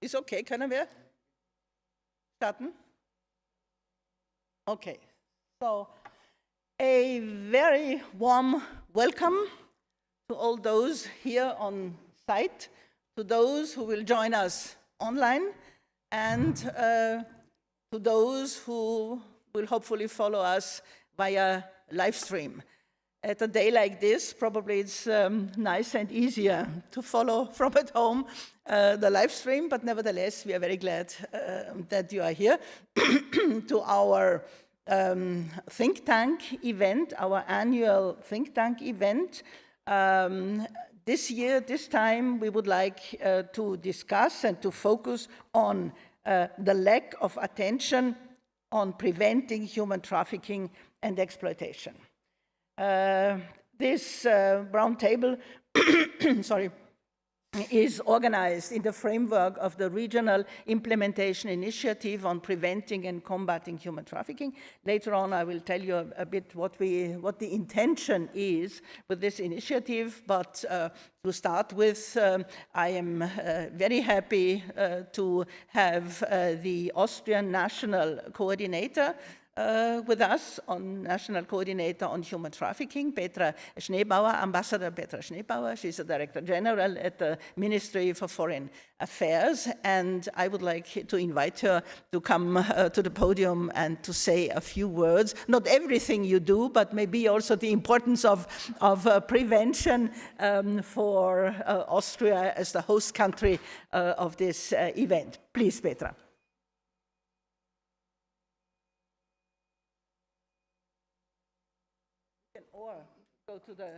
Ist okay, können wir starten? Okay, so a very warm welcome to all those here on site, to those who will join us online, and to those who will hopefully follow us via live stream. At a day like this, probably it's nice and easier to follow from at home the live stream, but nevertheless, we are very glad that you are here to our think tank event, our annual think tank event. This year, this time, we would like to discuss and to focus on the lack of attention on preventing human trafficking and exploitation. This roundtable is organized in the framework of the Regional Implementation Initiative on Preventing and Combating Human Trafficking. Later on, I will tell you a bit what the intention is with this initiative, but to start with, I am very happy to have the Austrian National Coordinator with us, National Coordinator on Human Trafficking, Petra Schneebauer, Ambassador Petra Schneebauer. She's the Director General at the Ministry for Foreign Affairs, and I would like to invite her to come to the podium and to say a few words. Not everything you do, but maybe also the importance of prevention for Austria as the host country of this event. Please, Petra. Or go to the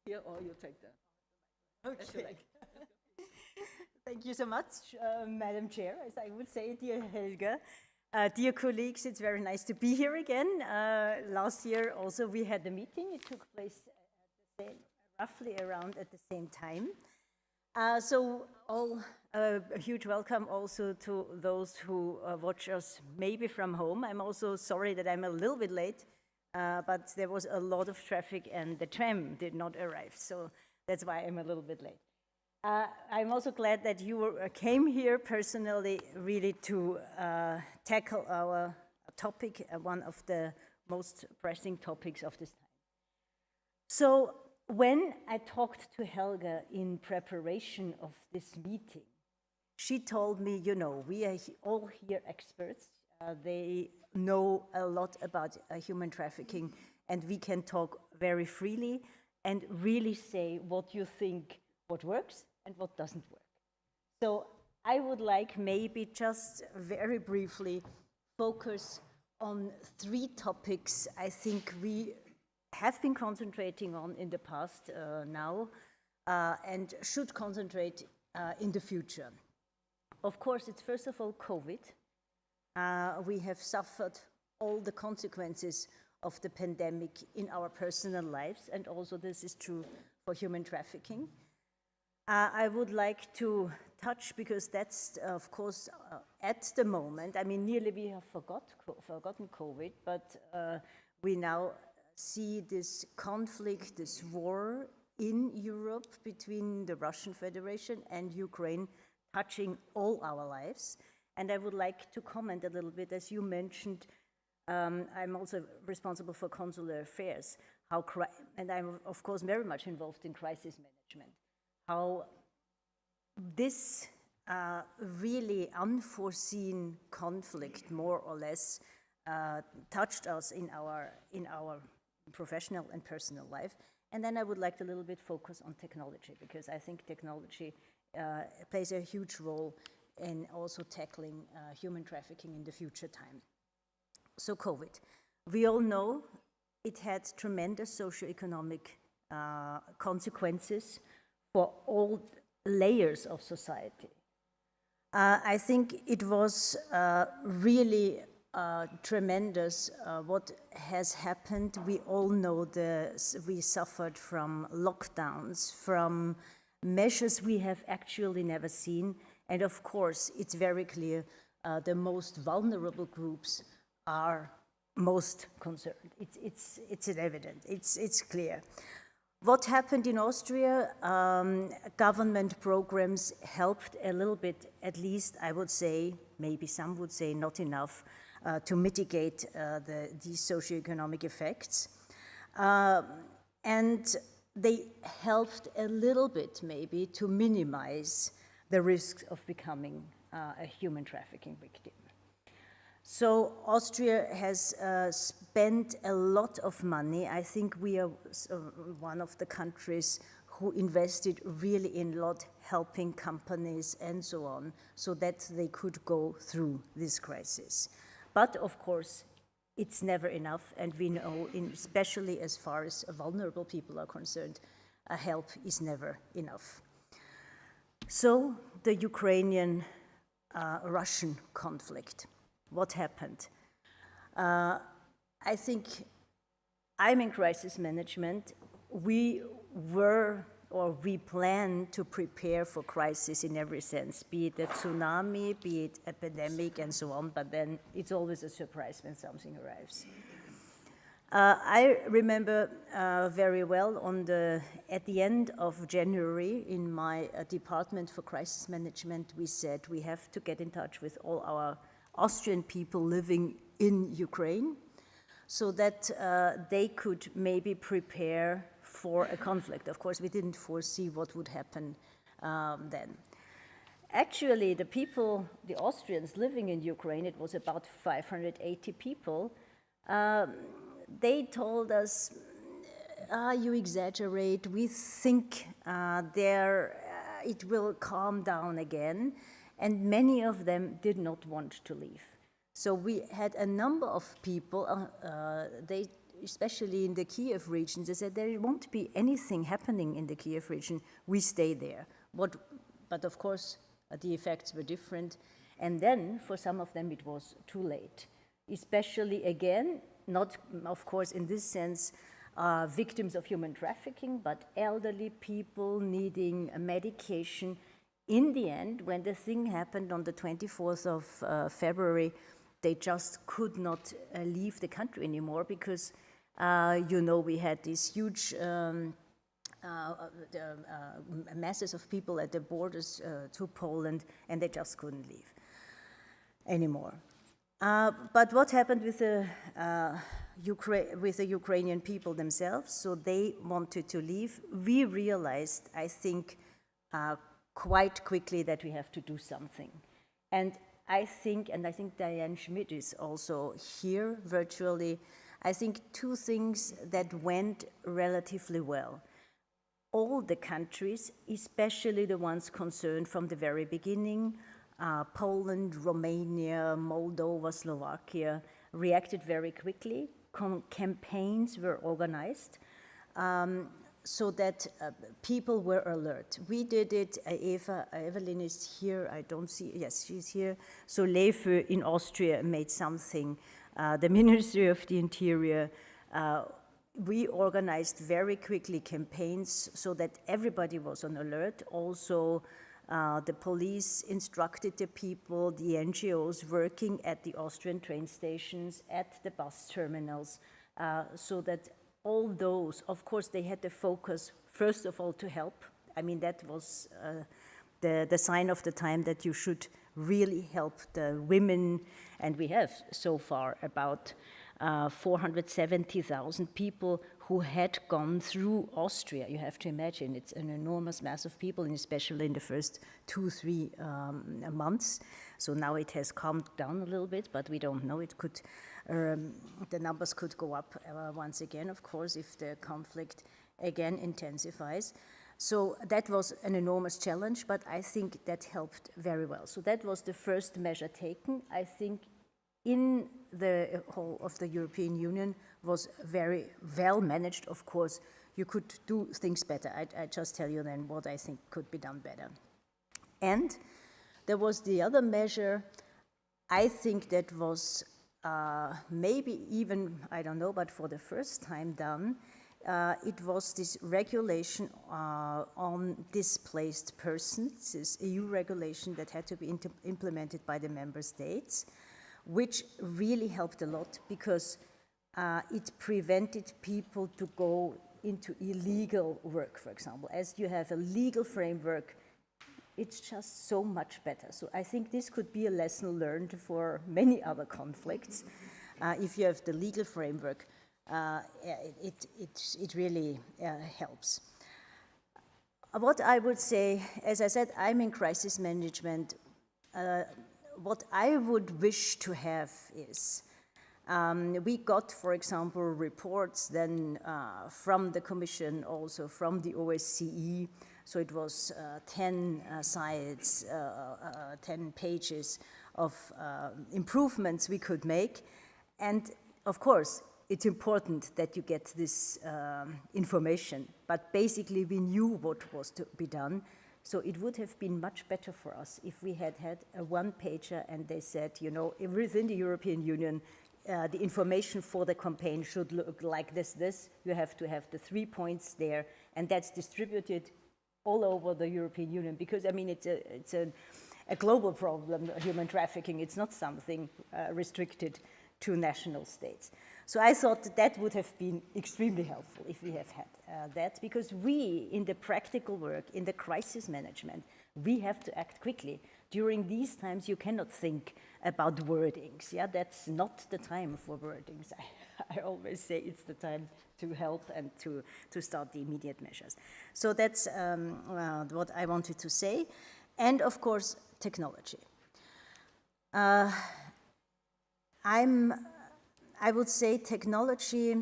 here, or you take the. Okay. Thank you so much, Madam Chair, as I would say, dear Helga. Dear colleagues, it's very nice to be here again. Last year also we had the meeting. It took place roughly around at the same time. So a huge welcome also to those who watch us maybe from home. I'm also sorry that I'm a little bit late. But there was a lot of traffic and the tram did not arrive, so that's why I'm a little bit late. I'm also glad that you came here personally really to tackle our topic, one of the most pressing topics of this time. So when I talked to Helga in preparation of this meeting, she told me, you know, we are all here experts. They know a lot about human trafficking, and we can talk very freely and really say what you think, what works and what doesn't work. So I would like maybe just very briefly focus on three topics I think we have been concentrating on in the past now and should concentrate in the future. Of course, it's first of all COVID. We have suffered all the consequences of the pandemic in our personal lives, and also this is true for human trafficking. I would like to touch, because that's, of course, at the moment, I mean, nearly we have forgotten COVID, but we now see this conflict, this war in Europe between the Russian Federation and Ukraine touching all our lives. And I would like to comment a little bit, as you mentioned, I'm also responsible for consular affairs, and I'm of course very much involved in crisis management, how this really unforeseen conflict, more or less, touched us in our professional and personal life. And then I would like to a little bit focus on technology, because I think technology plays a huge role in also tackling human trafficking in the future time. So COVID, we all know it had tremendous socioeconomic consequences for all layers of society. I think it was really tremendous what has happened. We all know we suffered from lockdowns, from measures we have actually never seen. And of course, it's very clear the most vulnerable groups are most concerned. It's evident, it's clear. What happened in Austria? Government programs helped a little bit, at least I would say, maybe some would say not enough, to mitigate these socioeconomic effects. And they helped a little bit maybe to minimize the risks of becoming a human trafficking victim. So Austria has spent a lot of money. I think we are one of the countries who invested really in a lot, helping companies and so on, so that they could go through this crisis. But of course, it's never enough, and we know, especially as far as vulnerable people are concerned, help is never enough. So the Ukrainian-Russian conflict. What happened? I think I'm in crisis management. We plan to prepare for crisis in every sense, be it a tsunami, be it epidemic and so on, but then it's always a surprise when something arrives. I remember very well at the end of January in my department for crisis management, we said we have to get in touch with all our Austrian people living in Ukraine so that they could maybe prepare for a conflict. Of course, we didn't foresee what would happen then. Actually, the Austrians living in Ukraine, it was about 580 people, they told us, you exaggerate, we think it will calm down again. And many of them did not want to leave. So we had a number of people, especially in the Kiev region, they said there won't be anything happening in the Kiev region, we stay there. But of course, the effects were different. And then for some of them it was too late. Especially again, not of course in this sense, victims of human trafficking, but elderly people needing a medication. In the end, when the thing happened on the 24th of February, they just could not leave the country anymore because, we had these huge masses of people at the borders to Poland, and they just couldn't leave anymore. But what happened with the Ukrainian people themselves? So they wanted to leave. We realized, I think, quite quickly that we have to do something. And I think Diane Schmidt is also here virtually, I think two things that went relatively well. All the countries, especially the ones concerned from the very beginning, Poland, Romania, Moldova, Slovakia, reacted very quickly. Campaigns were organized. So that people were alert. We did it, Evelyn is here, I don't see, yes, she's here. So lawful in Austria made something. The Ministry of the Interior, we organized very quickly campaigns so that everybody was on alert. Also, the police instructed the people, the NGOs working at the Austrian train stations, at the bus terminals, so that all those, of course, they had the focus, first of all, to help. I mean, that was the sign of the time that you should really help the women. And we have so far about 470,000 people who had gone through Austria. You have to imagine, it's an enormous mass of people, and especially in the first 2-3 months. So now it has calmed down a little bit, but we don't know. It could, the numbers could go up once again, of course, if the conflict again intensifies. So that was an enormous challenge, but I think that helped very well. So that was the first measure taken. I think in the whole of the European Union was very well managed. Of course, you could do things better. I just tell you then what I think could be done better. And there was the other measure, I think that was maybe even, I don't know, but for the first time done, it was this regulation on displaced persons, this EU regulation that had to be implemented by the member states, which really helped a lot because it prevented people to go into illegal work, for example. As you have a legal framework, it's just so much better. So I think this could be a lesson learned for many other conflicts. If you have the legal framework, it really helps. What I would say, as I said, I'm in crisis management. What I would wish to have is, we got, for example, reports then from the Commission, also from the OSCE. So it was 10 sides, 10 pages of improvements we could make. And of course, it's important that you get this information. But basically, we knew what was to be done. So it would have been much better for us if we had had a one-pager and they said, you know, within the European Union, the information for the campaign should look like this. You have to have the 3 points there, and that's distributed all over the European Union, because, I mean, it's a global problem, human trafficking. It's not something restricted to national states. So I thought that would have been extremely helpful if we have had that, because we, in the practical work, in the crisis management, we have to act quickly. During these times, you cannot think about wordings. Yeah, that's not the time for wordings. I always say it's the time to help and to start the immediate measures. So that's what I wanted to say. And of course, technology. I would say technology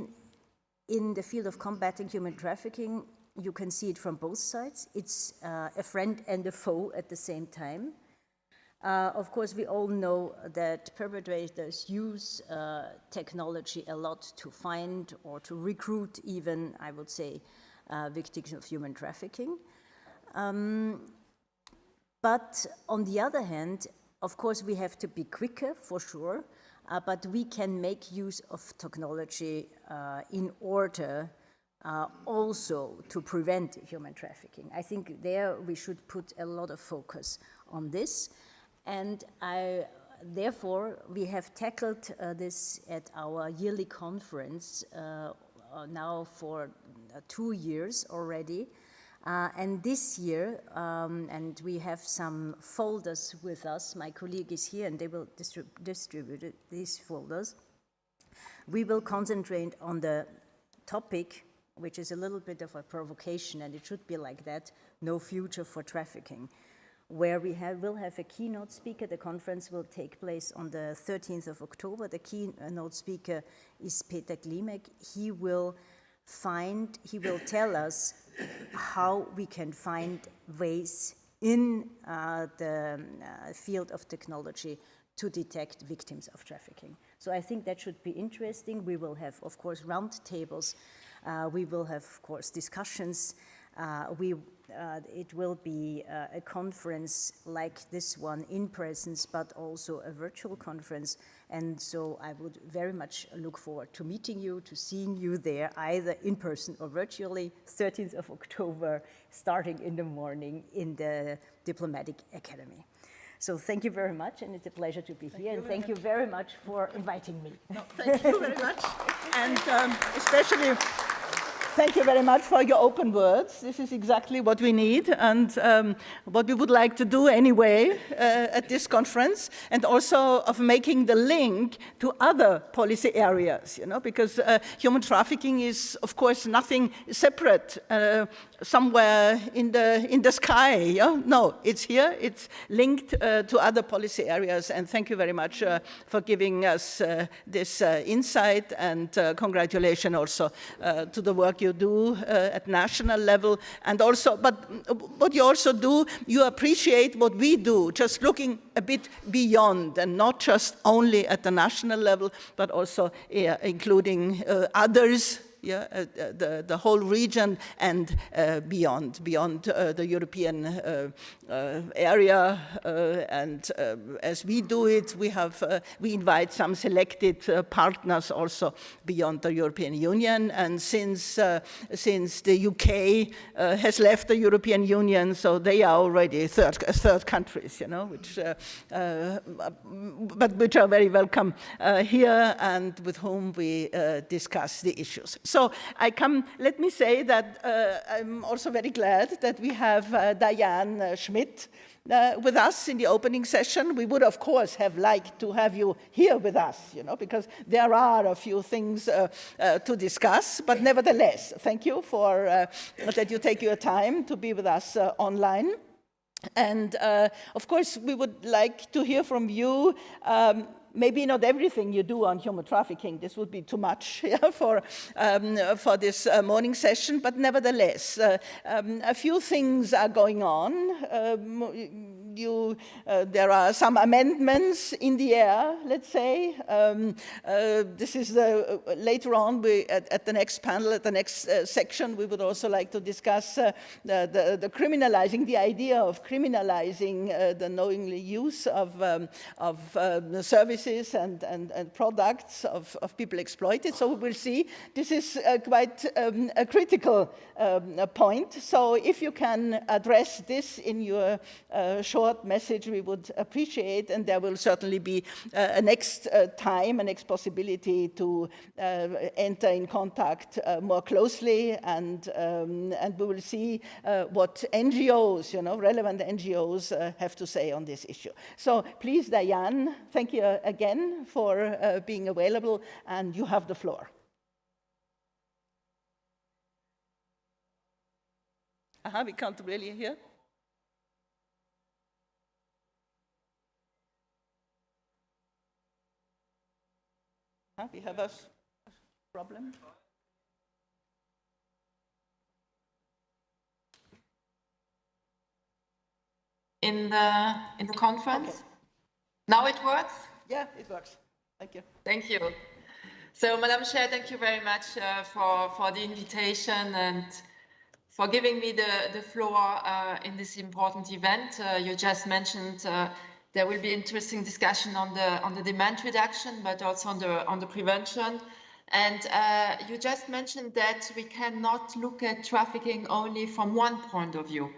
in the field of combating human trafficking, you can see it from both sides. It's a friend and a foe at the same time. Of course, we all know that perpetrators use technology a lot to find or to recruit even, I would say, victims of human trafficking. But on the other hand, of course, we have to be quicker, for sure, but we can make use of technology in order also to prevent human trafficking. I think there we should put a lot of focus on this. And therefore, we have tackled this at our yearly conference now for 2 years already. And this year, and we have some folders with us, my colleague is here and they will distribute these folders. We will concentrate on the topic, which is a little bit of a provocation, and it should be like that, no future for trafficking, where we will have a keynote speaker. The conference will take place on the 13th of October. The keynote speaker is Peter Klimek. He will tell us how we can find ways in the field of technology to detect victims of trafficking. So I think that should be interesting. We will have, of course, round tables. We will have, of course, discussions. It will be a conference like this one in presence, but also a virtual conference. And so I would very much look forward to meeting you, to seeing you there, either in person or virtually, 13th of October, starting in the morning in the Diplomatic Academy. So thank you very much, and it's a pleasure to be here. And thank you very much for inviting me. No, thank you very much. And especially, thank you very much for your open words. This is exactly what we need and what we would like to do anyway at this conference, and also of making the link to other policy areas, you know, because human trafficking is, of course, nothing separate somewhere in the sky. Yeah? No, it's here. It's linked to other policy areas. And thank you very much for giving us this insight, and congratulations also to the work you do at national level. And also, but what you also do, you appreciate what we do, just looking a bit beyond, and not just only at the national level, but also including others. Yeah, the whole region and beyond the European area. And as we do it, we invite some selected partners also beyond the European Union. And since the UK has left the European Union, so they are already third countries, you know, which are very welcome here, and with whom we discuss the issues. So let me say that I'm also very glad that we have Diane Schmidt with us in the opening session. We would, of course, have liked to have you here with us, because there are a few things to discuss. But nevertheless, thank you for that you take your time to be with us online. And of course, we would like to hear from you. Maybe not everything you do on human trafficking. This would be too much for this morning session, but nevertheless, a few things are going on. There are some amendments in the air, let's say. This is later on, at the next panel, at the next section, we would also like to discuss the criminalizing, the idea of criminalizing the knowingly use of services and products of people exploited. So we will see. This is quite a critical point. So if you can address this in your short message, we would appreciate, and there will certainly be a next time, a next possibility to enter in contact more closely, and we will see what NGOs, relevant NGOs have to say on this issue. So please, Diane, thank you again for being available, and you have the floor. We can't really hear. We have a problem. In the conference? Okay. Now it works? Yeah, it works. Thank you. Thank you. So, Madam Chair, thank you very much for the invitation and for giving me the floor in this important event. You just mentioned there will be interesting discussion on the demand reduction, but also on the prevention. And you just mentioned that we cannot look at trafficking only from one point of view,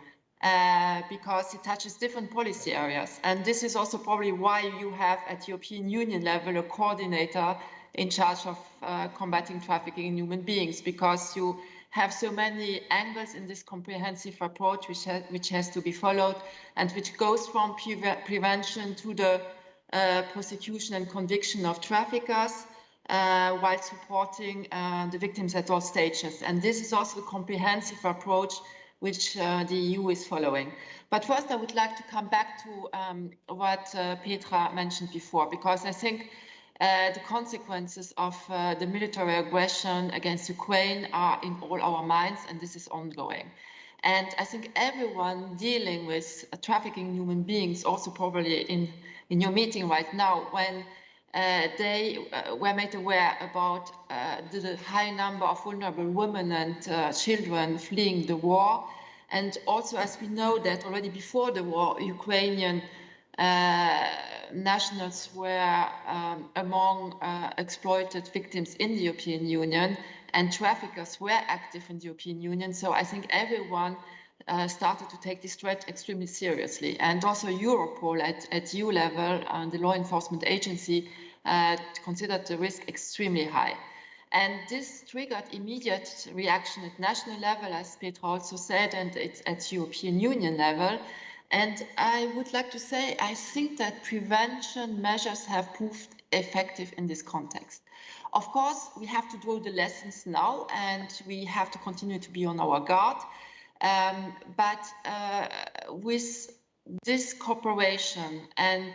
because it touches different policy areas. And this is also probably why you have at European Union level a coordinator in charge of combating trafficking in human beings, because you have so many angles in this comprehensive approach which has to be followed, and which goes from prevention to the prosecution and conviction of traffickers, while supporting the victims at all stages. And this is also a comprehensive approach which the EU is following. But first, I would like to come back to what Petra mentioned before, because I think the consequences of the military aggression against Ukraine are in all our minds, and this is ongoing. And I think everyone dealing with trafficking human beings, also probably in your meeting right now, when they were made aware about the high number of vulnerable women and children fleeing the war. And also, as we know that already before the war, Ukrainian nationals were among exploited victims in the European Union, and traffickers were active in the European Union. So I think everyone started to take this threat extremely seriously. And also Europol at EU level, the law enforcement agency, considered the risk extremely high. And this triggered immediate reaction at national level, as Petra also said, and it's at European Union level. And I would like to say, I think that prevention measures have proved effective in this context. Of course, we have to draw the lessons now, and we have to continue to be on our guard. But with this cooperation and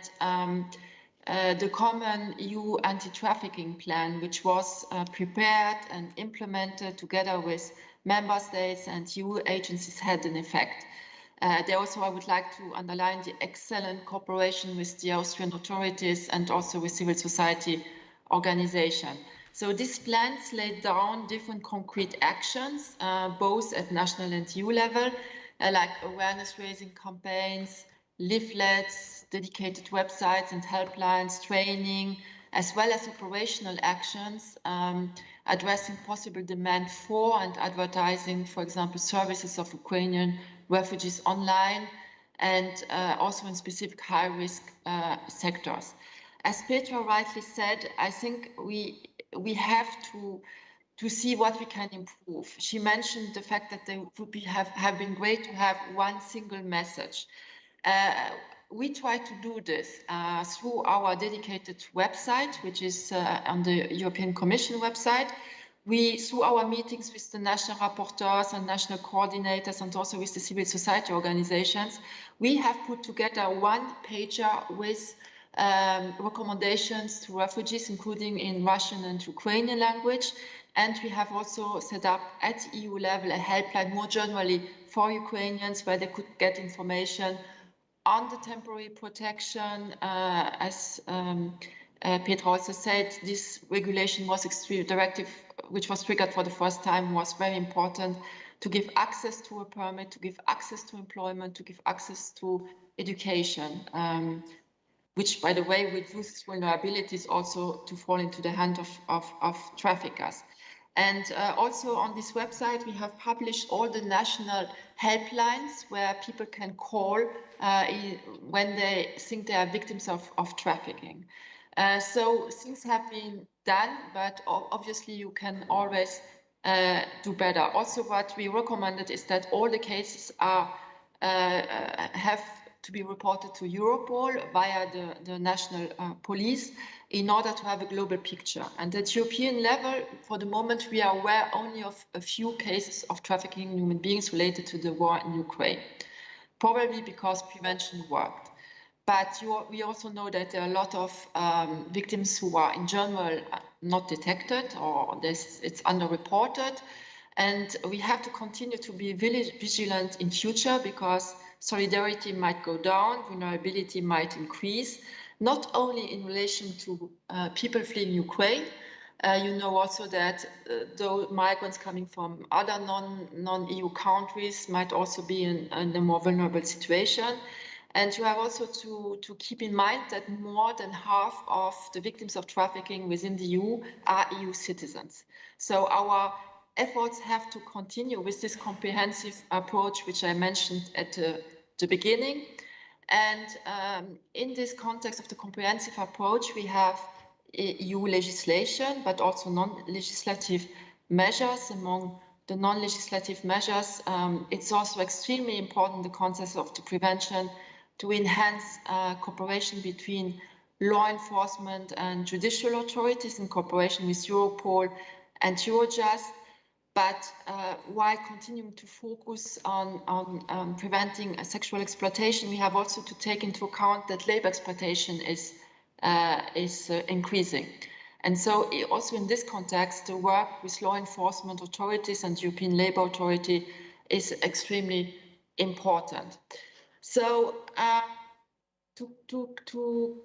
the common EU anti-trafficking plan, which was prepared and implemented together with member states and EU agencies, had an effect. There also, I would like to underline the excellent cooperation with the Austrian authorities and also with civil society organizations. So these plans laid down different concrete actions, both at national and EU level, like awareness-raising campaigns, leaflets, dedicated websites and helplines, training, as well as operational actions addressing possible demand for and advertising, for example, services of Ukrainian refugees online, and also in specific high-risk sectors. As Petra rightly said, I think we have to to see what we can improve. She mentioned the fact that they would have been great to have one single message. We try to do this through our dedicated website, which is on the European Commission website. Through our meetings with the national rapporteurs and national coordinators and also with the civil society organizations, we have put together one pager with recommendations to refugees, including in Russian and Ukrainian language. And we have also set up at EU level a helpline more generally for Ukrainians where they could get information on the temporary protection. As Petra also said, this regulation was directive, which was triggered for the first time, was very important to give access to a permit, to give access to employment, to give access to education, which, by the way, reduces vulnerabilities also to fall into the hand of traffickers. And also on this website, we have published all the national helplines where people can call when they think they are victims of trafficking. So things have been done, but obviously you can always do better. Also, what we recommended is that all the cases have to be reported to Europol via the national police in order to have a global picture. And at European level, for the moment, we are aware only of a few cases of trafficking in human beings related to the war in Ukraine, probably because prevention worked. But we also know that there are a lot of victims who are in general not detected or it's underreported. And we have to continue to be vigilant in future because solidarity might go down, vulnerability might increase, not only in relation to people fleeing Ukraine. You know also that though migrants coming from other non-EU countries might also be in a more vulnerable situation. And you have also to keep in mind that more than half of the victims of trafficking within the EU are EU citizens. So our efforts have to continue with this comprehensive approach, which I mentioned at the beginning. And in this context of the comprehensive approach, we have EU legislation, but also non-legislative measures. Among the non-legislative measures, it's also extremely important in the context of the prevention to enhance cooperation between law enforcement and judicial authorities in cooperation with Europol and Eurojust, but while continuing to focus on preventing sexual exploitation, we have also to take into account that labor exploitation is increasing. And so also in this context, the work with law enforcement authorities and European Labour Authority is extremely important. So to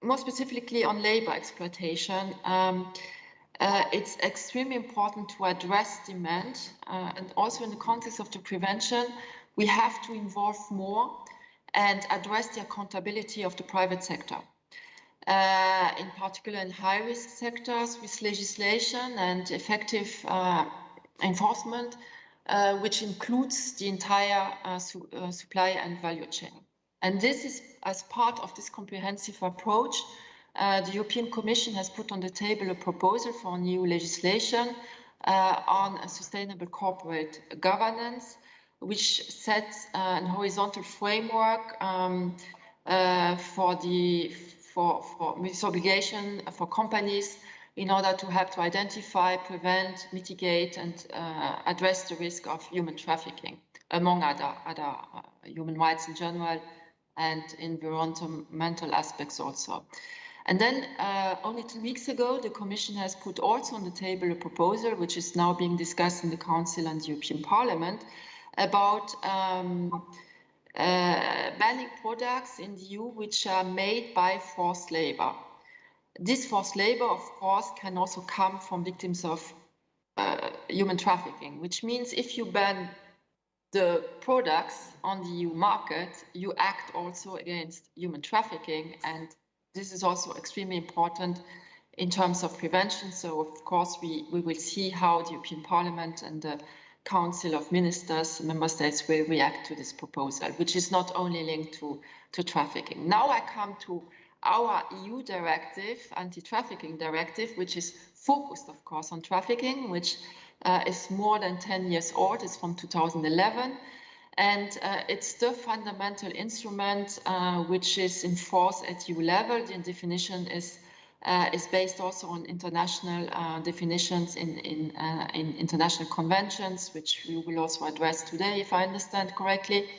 more specifically on labor exploitation, it's extremely important to address demand and also in the context of the prevention, we have to involve more and address the accountability of the private sector. In particular in high-risk sectors with legislation and effective enforcement, which includes the entire supply and value chain. And this is as part of this comprehensive approach. The European Commission has put on the table a proposal for new legislation on a sustainable corporate governance, which sets a horizontal framework with obligation for companies in order to help to identify, prevent, mitigate, and address the risk of human trafficking, among other human rights in general and environmental aspects also. And then only 2 weeks ago, the Commission has put also on the table a proposal, which is now being discussed in the Council and the European Parliament, about banning products in the EU which are made by forced labor. This forced labor, of course, can also come from victims of human trafficking, which means if you ban the products on the EU market, you act also against human trafficking. And this is also extremely important in terms of prevention. So, of course, we will see how the European Parliament and the Council of Ministers, member states will react to this proposal, which is not only linked to trafficking. Now I come to our EU directive, anti-trafficking directive, which is focused, of course, on trafficking, which is more than 10 years old. It's from 2011. And it's the fundamental instrument which is in force at EU level. The definition is based also on international definitions in international conventions, which we will also address today, if I understand correctly.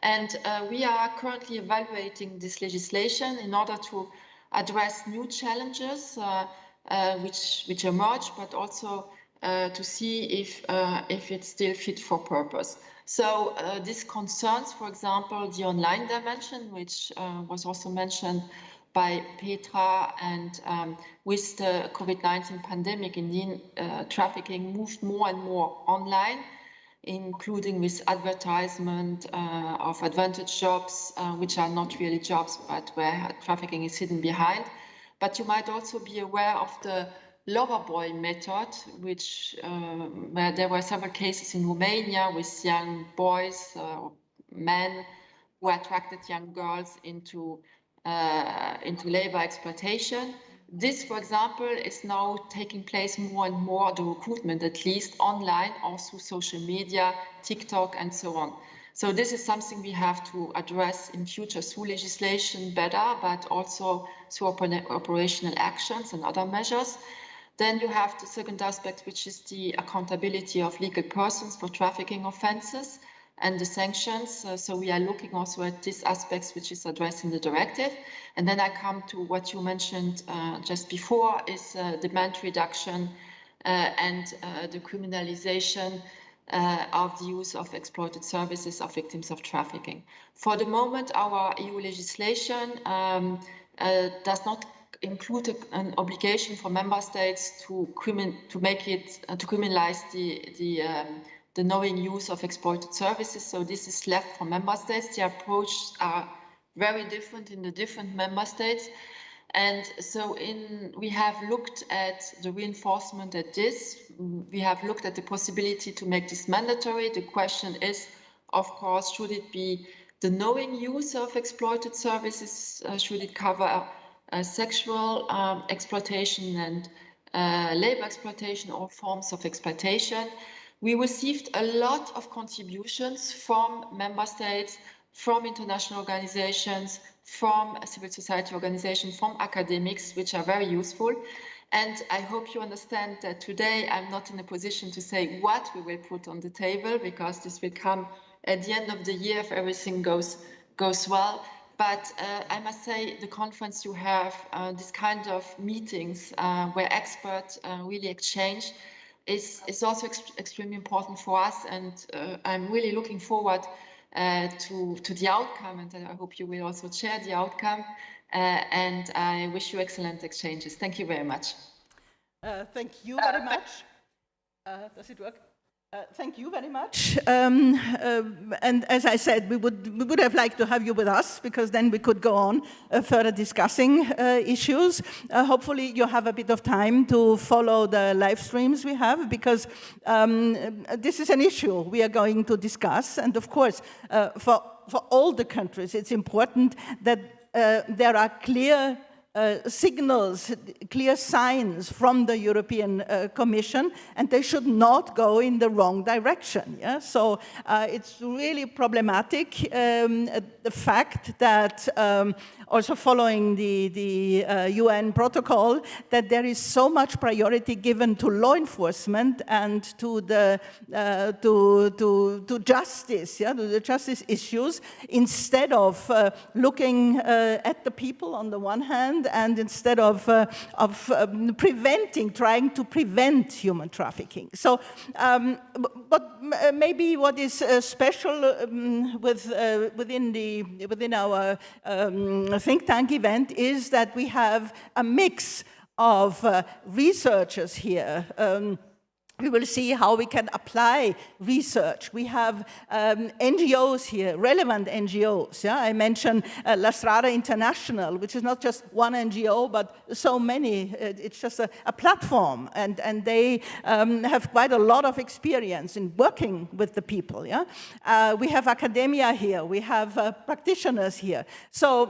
And we are currently evaluating this legislation in order to address new challenges which emerge, but also to see if it's still fit for purpose. So this concerns, for example, the online dimension, which was also mentioned by Petra, and with the COVID-19 pandemic, indeed, trafficking moved more and more online, including with advertisement of advantage jobs, which are not really jobs, but where trafficking is hidden behind. But you might also be aware of the lover boy method, which where there were several cases in Romania with young boys or men who attracted young girls into labor exploitation. This, for example, is now taking place more and more, the recruitment at least, online or through social media, TikTok, and so on. So this is something we have to address in future through legislation better, but also through operational actions and other measures. Then you have the second aspect, which is the accountability of legal persons for trafficking offenses and the sanctions. So we are looking also at these aspects, which is addressed in the directive. And then I come to what you mentioned just before, is demand reduction and the criminalization of the use of exploited services of victims of trafficking. For the moment, our EU legislation does not include an obligation for member states to criminalize the knowing use of exploited services. So this is left for member states. The approaches are very different in the different member states. And so we have looked at the reinforcement at this. We have looked at the possibility to make this mandatory. The question is, of course, should it be the knowing use of exploited services? Should it cover sexual exploitation and labor exploitation, or forms of exploitation? We received a lot of contributions from member states, from international organizations, from civil society organizations, from academics, which are very useful. And I hope you understand that today I'm not in a position to say what we will put on the table, because this will come at the end of the year if everything goes well. But I must say, the conference you have, this kind of meetings where experts really exchange, is also extremely important for us, and I'm really looking forward to the outcome, and I hope you will also share the outcome, and I wish you excellent exchanges. Thank you very much. Thank you very much. Does it work? Thank you very much. And as I said, we would have liked to have you with us, because then we could go on further discussing issues. Hopefully you have a bit of time to follow the live streams we have, because this is an issue we are going to discuss. And of course, for all the countries, it's important that there are clear signals, clear signs from the European Commission, and they should not go in the wrong direction. Yeah? So it's really problematic, the fact that also following the UN protocol, that there is so much priority given to law enforcement and to the to justice, yeah, to the justice issues, instead of looking at the people on the one hand, and instead of trying to prevent human trafficking. So, but maybe what is special within our think tank event is that we have a mix of researchers here. we will see how we can apply research. We have NGOs here, relevant NGOs. Yeah? I mentioned La Strada International, which is not just one NGO, but so many. It's just a platform, and they have quite a lot of experience in working with the people. Yeah? We have academia here. We have practitioners here. So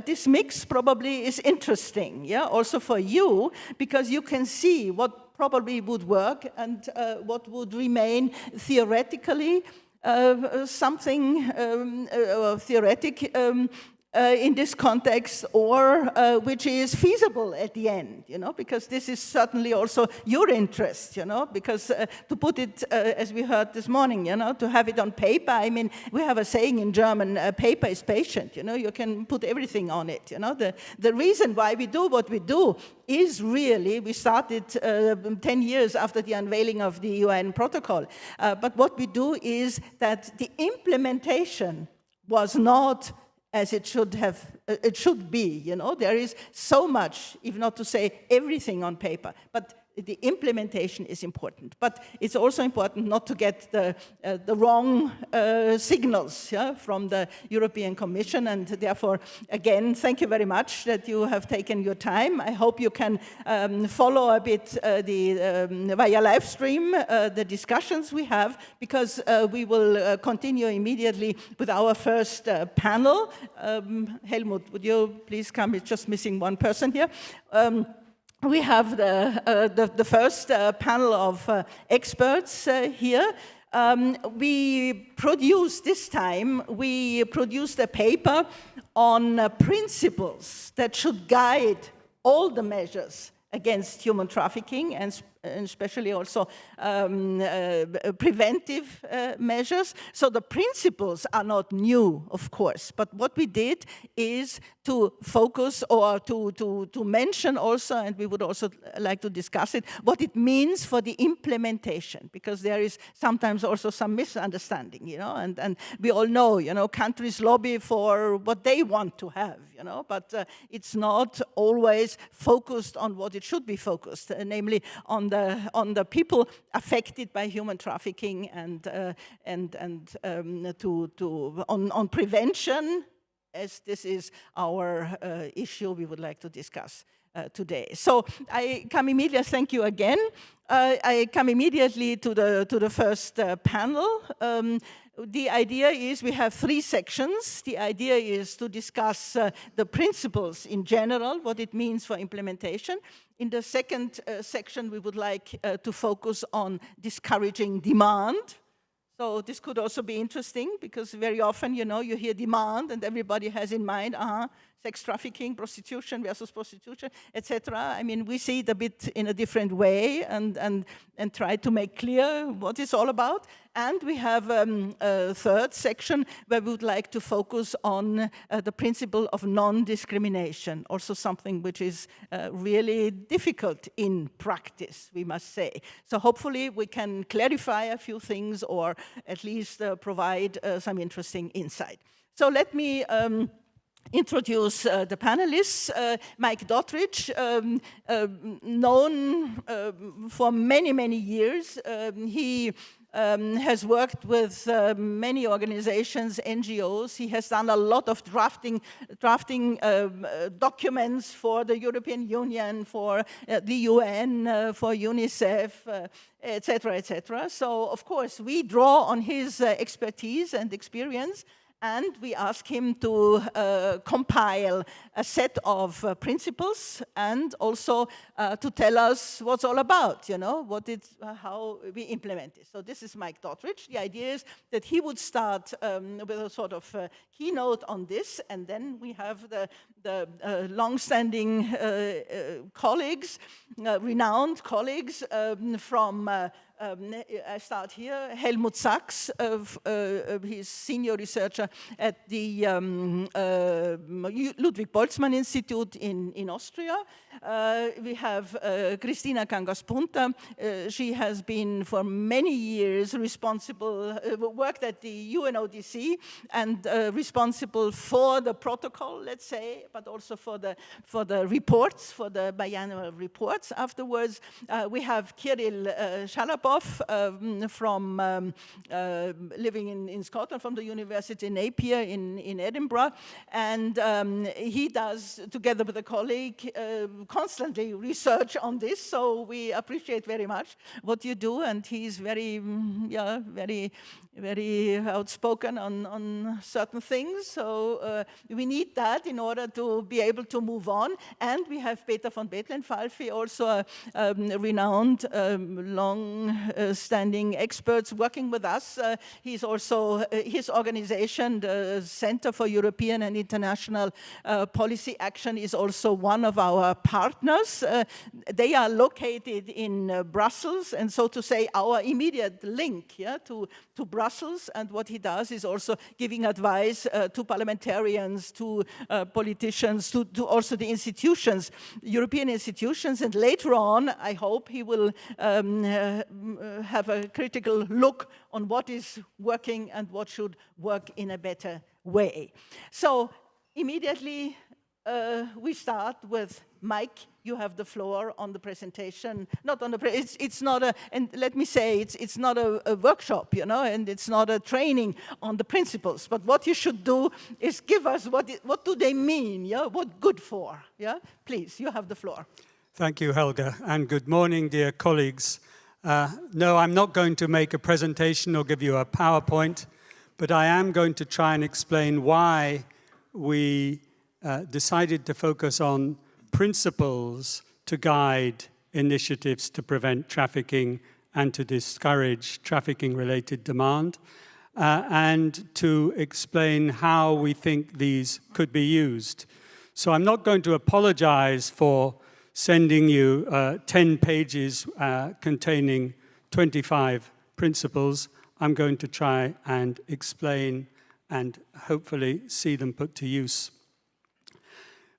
this mix probably is interesting, yeah? Also for you, because you can see what probably would work and what would remain theoretically something theoretic in this context, or which is feasible at the end, you know, because this is certainly also your interest, you know, because to put it, as we heard this morning, you know, to have it on paper, I mean, we have a saying in German, paper is patient, you know, you can put everything on it, you know. The reason why we do what we do is really, we started 10 years after the unveiling of the UN protocol, but what we do is that the implementation was not as it should be, you know. There is so much, if not to say everything on paper, but the implementation is important. But it's also important not to get the wrong signals, yeah, from the European Commission, and therefore, again, thank you very much that you have taken your time. I hope you can follow a bit via live stream the discussions we have, because we will continue immediately with our first panel. Helmut, would you please come? It's just missing one person here. We have the first panel of experts here. We produced a paper on principles that should guide all the measures against human trafficking, and especially also preventive measures. So the principles are not new, of course, but what we did is to focus, or to mention also, and we would also like to discuss it, what it means for the implementation, because there is sometimes also some misunderstanding, you know, and we all know, you know, countries lobby for what they want to have, you know, but it's not always focused on what it should be focused, namely on the people affected by human trafficking, and on prevention, as this is our issue we would like to discuss today. So I come immediately, thank you again. I come immediately to the first panel. The idea is we have 3 sections. The idea is to discuss the principles in general, what it means for implementation. In the second section, we would like to focus on discouraging demand. So this could also be interesting, because very often, you know, you hear demand and everybody has in mind, sex trafficking, prostitution versus prostitution, etc. I mean, we see it a bit in a different way, and try to make clear what it's all about. And we have a third section where we would like to focus on the principle of non-discrimination, also something which is really difficult in practice, we must say. So hopefully we can clarify a few things, or at least provide some interesting insight. So let me introduce the panelists. Mike Dottridge, known for many, many years. He has worked with many organizations, NGOs. He has done a lot of drafting documents for the European Union, for the UN, for UNICEF, etc., etc. So, of course, we draw on his expertise and experience, and we ask him to compile a set of principles, and also to tell us what's all about, you know, how we implement it. So this is Mike Dottridge. The idea is that he would start with a sort of keynote on this, and then we have the long-standing colleagues, renowned colleagues from I start here. Helmut Sachs, he's senior researcher at the Ludwig Boltzmann Institute in Austria. We have Christina Kangas-Punta. She has been for many years responsible, worked at the UNODC and responsible for the protocol, let's say, but also for the reports, for the biannual reports afterwards. We have Kirill Shalapov from living in Scotland, from the University Napier in Edinburgh, and he does, together with a colleague, constantly research on this, so we appreciate very much what you do, and he's very, very outspoken on certain things, so we need that in order to be able to move on. And we have Peter von Bethlen-Falfi, also a renowned, long-standing experts working with us. He's also, his organization, the Center for European and International Policy Action, is also one of our partners. They are located in Brussels, and so to say, our immediate link to Brussels. And what he does is also giving advice to parliamentarians, to politicians, to also the institutions, European institutions. And later on, I hope he will have a critical look on what is working and what should work in a better way. So immediately, we start with Mike. You have the floor on the presentation. Not on the it's not a, and let me say, it's not a workshop, you know, and it's not a training on the principles. But what you should do is give us what do they mean, yeah? What good for, yeah? Please, you have the floor. Thank you, Helga, and good morning, dear colleagues. No, I'm not going to make a presentation or give you a PowerPoint, but I am going to try and explain why we decided to focus on principles to guide initiatives to prevent trafficking and to discourage trafficking-related demand, and to explain how we think these could be used. So I'm not going to apologize for sending you 10 pages containing 25 principles. I'm going to try and explain and hopefully see them put to use.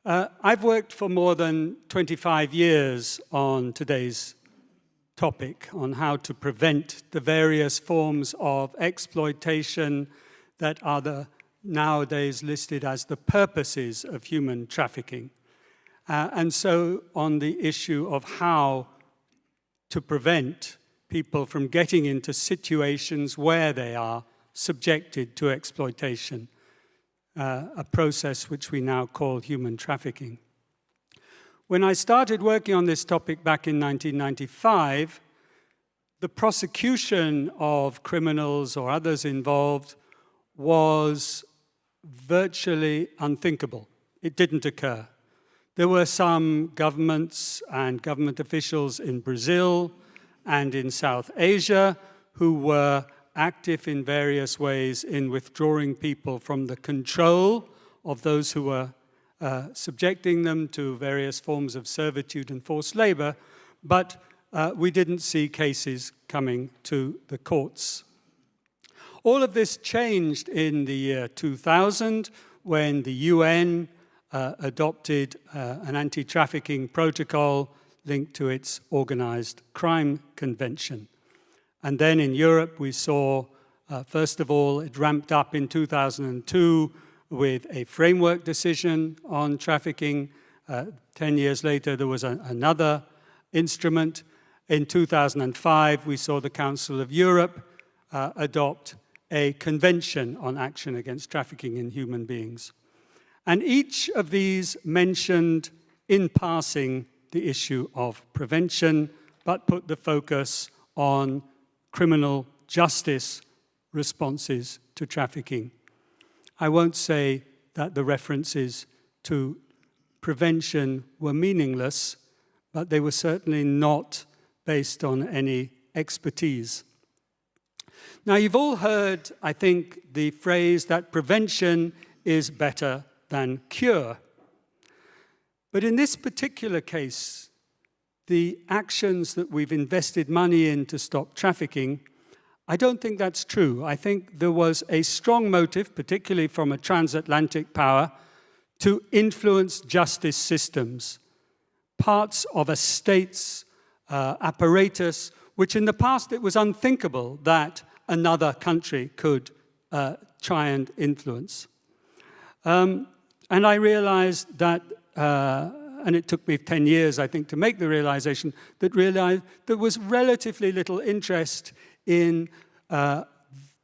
I've worked for more than 25 years on today's topic, on how to prevent the various forms of exploitation that are nowadays listed as the purposes of human trafficking. And so on the issue of how to prevent people from getting into situations where they are subjected to exploitation. A process which we now call human trafficking. When I started working on this topic back in 1995, the prosecution of criminals or others involved was virtually unthinkable. It didn't occur. There were some governments and government officials in Brazil and in South Asia who were active in various ways in withdrawing people from the control of those who were subjecting them to various forms of servitude and forced labor, but we didn't see cases coming to the courts. All of this changed in the year 2000 when the UN adopted an anti-trafficking protocol linked to its organized crime convention. And then in Europe, we saw, first of all, it ramped up in 2002 with a framework decision on trafficking. 10 years later, there was another instrument. In 2005, we saw the Council of Europe adopt a convention on action against trafficking in human beings. And each of these mentioned in passing the issue of prevention, but put the focus on criminal justice responses to trafficking. I won't say that the references to prevention were meaningless, but they were certainly not based on any expertise. Now, you've all heard, I think, the phrase that prevention is better than cure. But in this particular case, the actions that we've invested money in to stop trafficking, I don't think that's true. I think there was a strong motive, particularly from a transatlantic power, to influence justice systems, parts of a state's apparatus, which in the past it was unthinkable that another country could try and influence. And I realized that, and it took me 10 years, I think, to make the realization, that there was relatively little interest in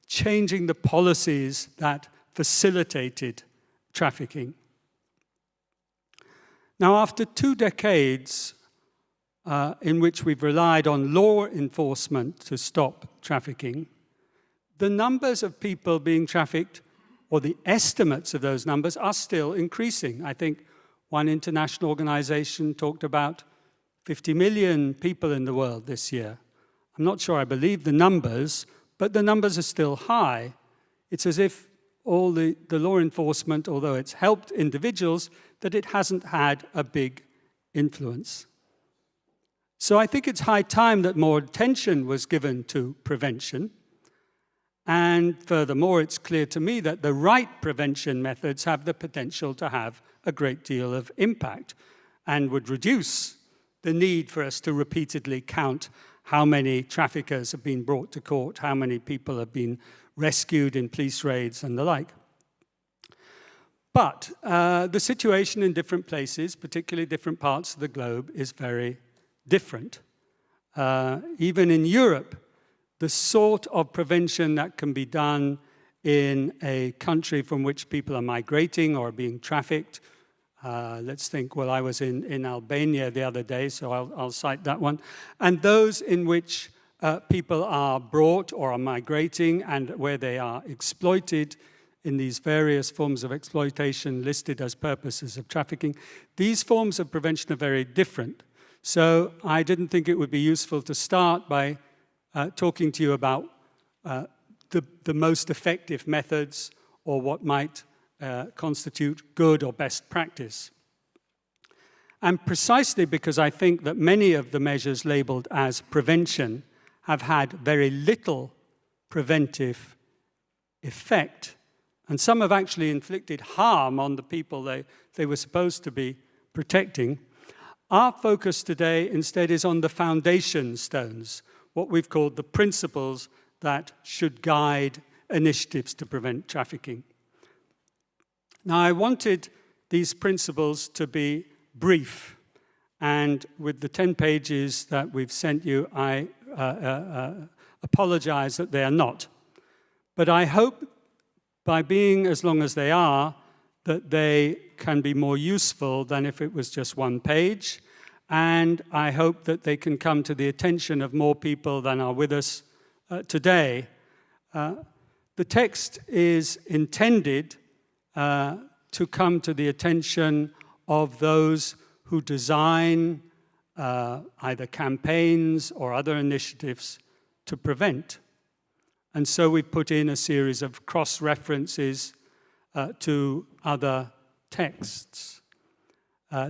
changing the policies that facilitated trafficking. Now, after 2 decades in which we've relied on law enforcement to stop trafficking, the numbers of people being trafficked, or the estimates of those numbers, are still increasing. I think one international organization talked about 50 million people in the world this year. I'm not sure I believe the numbers, but the numbers are still high. It's as if all the law enforcement, although it's helped individuals, that it hasn't had a big influence. So I think it's high time that more attention was given to prevention. And furthermore, it's clear to me that the right prevention methods have the potential to have a great deal of impact and would reduce the need for us to repeatedly count how many traffickers have been brought to court, how many people have been rescued in police raids and the like. But the situation in different places, particularly different parts of the globe, is very different. Even in Europe, the sort of prevention that can be done in a country from which people are migrating or being trafficked. Let's think, well, I was in Albania the other day, so I'll cite that one. And those in which people are brought or are migrating and where they are exploited in these various forms of exploitation listed as purposes of trafficking, these forms of prevention are very different. So I didn't think it would be useful to start by talking to you about the most effective methods or what might constitute good or best practice. And precisely because I think that many of the measures labeled as prevention have had very little preventive effect, and some have actually inflicted harm on the people they were supposed to be protecting, our focus today instead is on the foundation stones, what we've called the principles that should guide initiatives to prevent trafficking. Now, I wanted these principles to be brief, and with the 10 pages that we've sent you, I apologize that they are not. But I hope, by being as long as they are, that they can be more useful than if it was just 1 page, and I hope that they can come to the attention of more people than are with us today. The text is intended to come to the attention of those who design either campaigns or other initiatives to prevent. And so we put in a series of cross-references to other texts.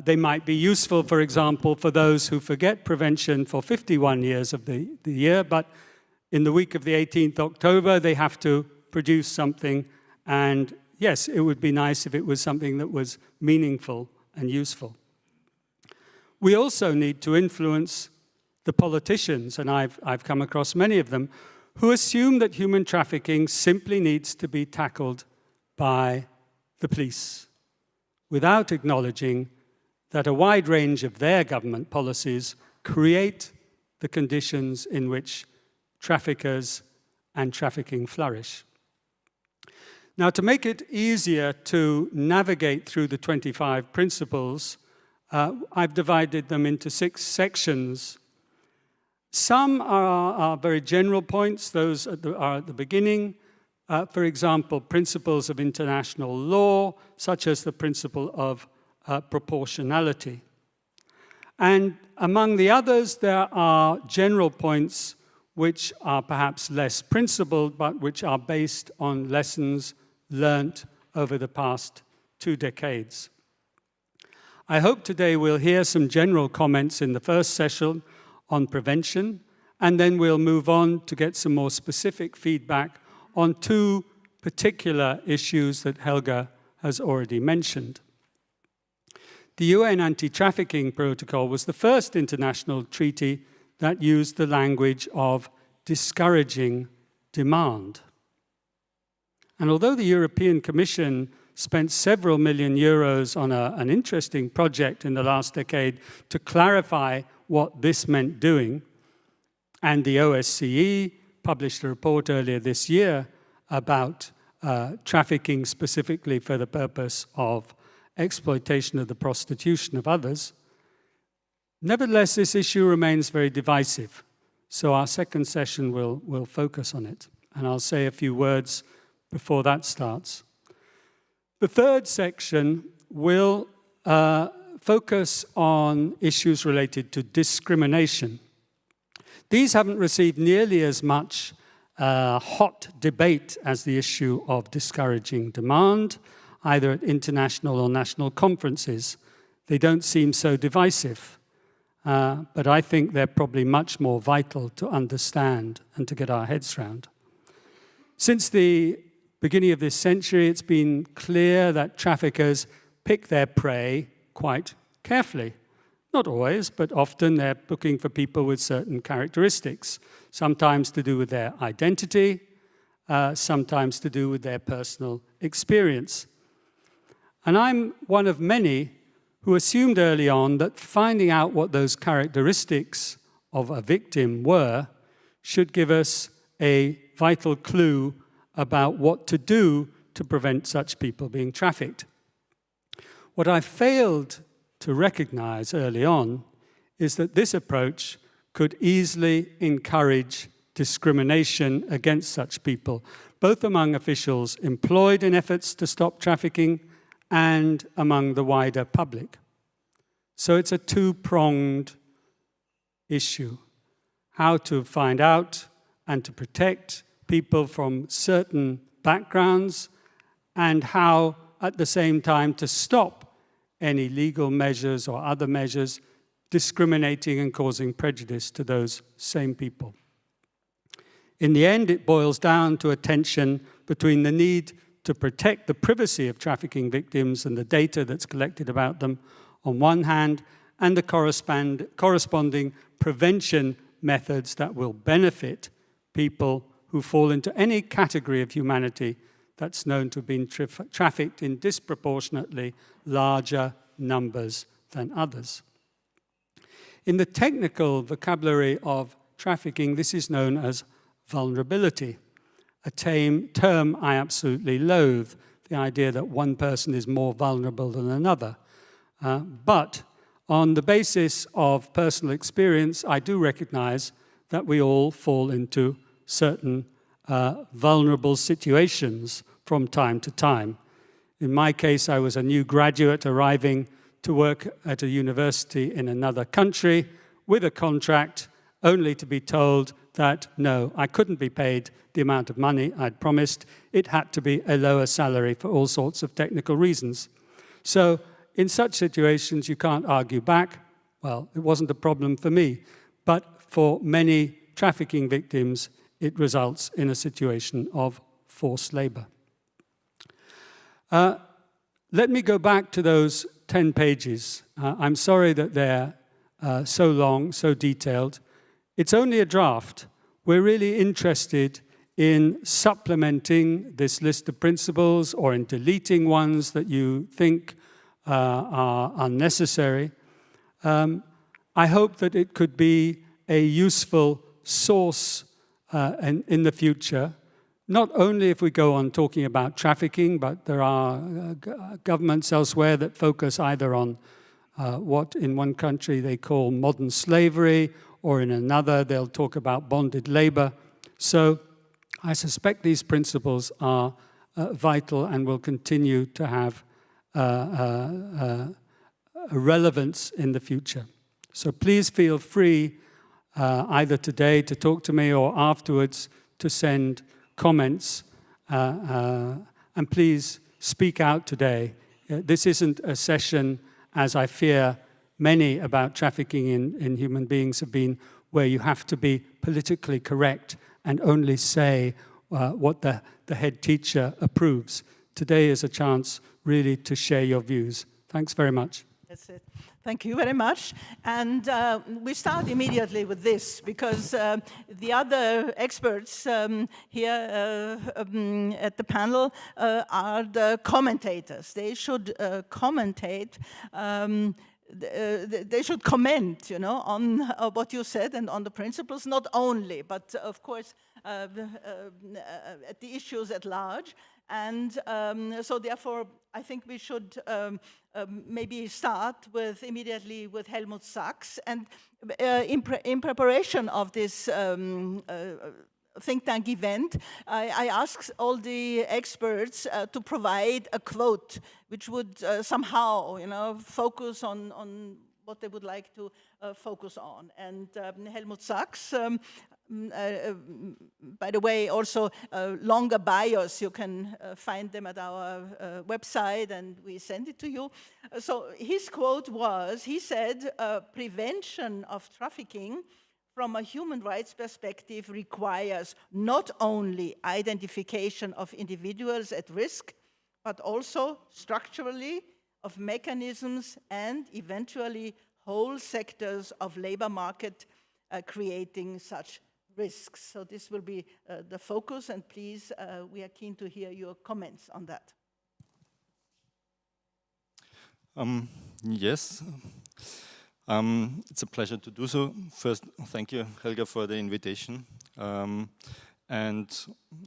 They might be useful, for example, for those who forget prevention for 51 years of the year, but in the week of the 18th October, they have to produce something, and yes, it would be nice if it was something that was meaningful and useful. We also need to influence the politicians, and I've come across many of them, who assume that human trafficking simply needs to be tackled by the police, without acknowledging that a wide range of their government policies create the conditions in which traffickers and trafficking flourish. Now, to make it easier to navigate through the 25 principles, I've divided them into 6 sections. Some are very general points. Those are at the beginning. For example, principles of international law, such as the principle of proportionality. And among the others, there are general points which are perhaps less principled, but which are based on lessons learnt over the past 2 decades. I hope today we'll hear some general comments in the first session on prevention, and then we'll move on to get some more specific feedback on 2 particular issues that Helga has already mentioned. The UN Anti-Trafficking Protocol was the first international treaty that used the language of discouraging demand. And although the European Commission spent several million euros on an interesting project in the last decade to clarify what this meant doing, and the OSCE published a report earlier this year about trafficking specifically for the purpose of exploitation of the prostitution of others, nevertheless, this issue remains very divisive. So our second session will focus on it. And I'll say a few words before that starts. The third section will focus on issues related to discrimination. These haven't received nearly as much hot debate as the issue of discouraging demand, either at international or national conferences. They don't seem so divisive, but I think they're probably much more vital to understand and to get our heads around. Since the beginning of this century, it's been clear that traffickers pick their prey quite carefully. Not always, but often they're looking for people with certain characteristics, sometimes to do with their identity, sometimes to do with their personal experience. And I'm one of many who assumed early on that finding out what those characteristics of a victim were should give us a vital clue about what to do to prevent such people being trafficked. What I failed to recognize early on is that this approach could easily encourage discrimination against such people, both among officials employed in efforts to stop trafficking and among the wider public. So it's a two-pronged issue: how to find out and to protect people from certain backgrounds, and how, at the same time, to stop any legal measures or other measures discriminating and causing prejudice to those same people. In the end, it boils down to a tension between the need to protect the privacy of trafficking victims and the data that's collected about them on one hand, and the corresponding prevention methods that will benefit people who fall into any category of humanity that's known to have been trafficked in disproportionately larger numbers than others. In the technical vocabulary of trafficking, this is known as vulnerability, a term I absolutely loathe, the idea that one person is more vulnerable than another. But on the basis of personal experience, I do recognize that we all fall into certain vulnerable situations from time to time. In my case, I was a new graduate arriving to work at a university in another country with a contract, only to be told that, no, I couldn't be paid the amount of money I'd promised. It had to be a lower salary for all sorts of technical reasons. So in such situations, you can't argue back. Well, it wasn't a problem for me, but for many trafficking victims, it results in a situation of forced labor. Let me go back to those 10 pages. I'm sorry that they're so long, so detailed. It's only a draft. We're really interested in supplementing this list of principles or in deleting ones that you think are unnecessary. I hope that it could be a useful source in the future, not only if we go on talking about trafficking, but there are governments elsewhere that focus either on what in one country they call modern slavery, or in another they'll talk about bonded labor. So I suspect these principles are vital and will continue to have a relevance in the future. So please feel free either today to talk to me or afterwards to send comments, and please speak out today. This isn't a session, as I fear many about trafficking in human beings have been, where you have to be politically correct and only say what the head teacher approves. Today is a chance really to share your views. Thanks very much. That's it. Thank you very much. And we start immediately with this because the other experts here at the panel are the commentators. They should commentate. They should comment, you know, on what you said and on the principles, not only, but of course, at the issues at large. And so therefore, I think we should maybe start with immediately with Helmut Sachs. And in preparation of this think tank event, I asked all the experts to provide a quote which would somehow, you know, focus on what they would like to focus on. And Helmut Sachs, by the way, also longer bios, you can find them at our website and we send it to you. So his quote was, he said, prevention of trafficking from a human rights perspective requires not only identification of individuals at risk, but also structurally of mechanisms and eventually whole sectors of labor market creating such risks. So this will be the focus, and please, we are keen to hear your comments on that. Yes. It's a pleasure to do so. First, thank you, Helga, for the invitation. And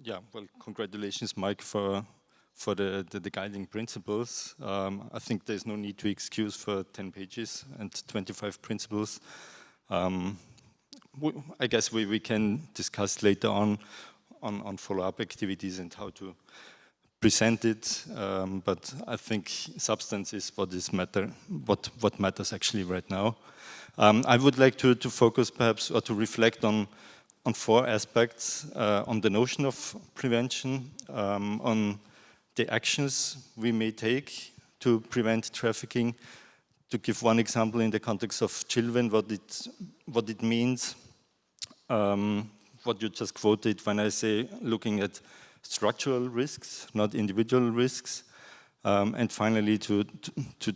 yeah, well, congratulations, Mike, for the guiding principles. I think there's no need to excuse for 10 pages and 25 principles. I guess we can discuss later on follow-up activities and how to present it, but I think substance is what matters actually right now. I would like to focus perhaps or to reflect on 4 aspects, on the notion of prevention, on the actions we may take to prevent trafficking. To give one example in the context of children, what it means, what you just quoted when I say looking at structural risks, not individual risks. And finally, to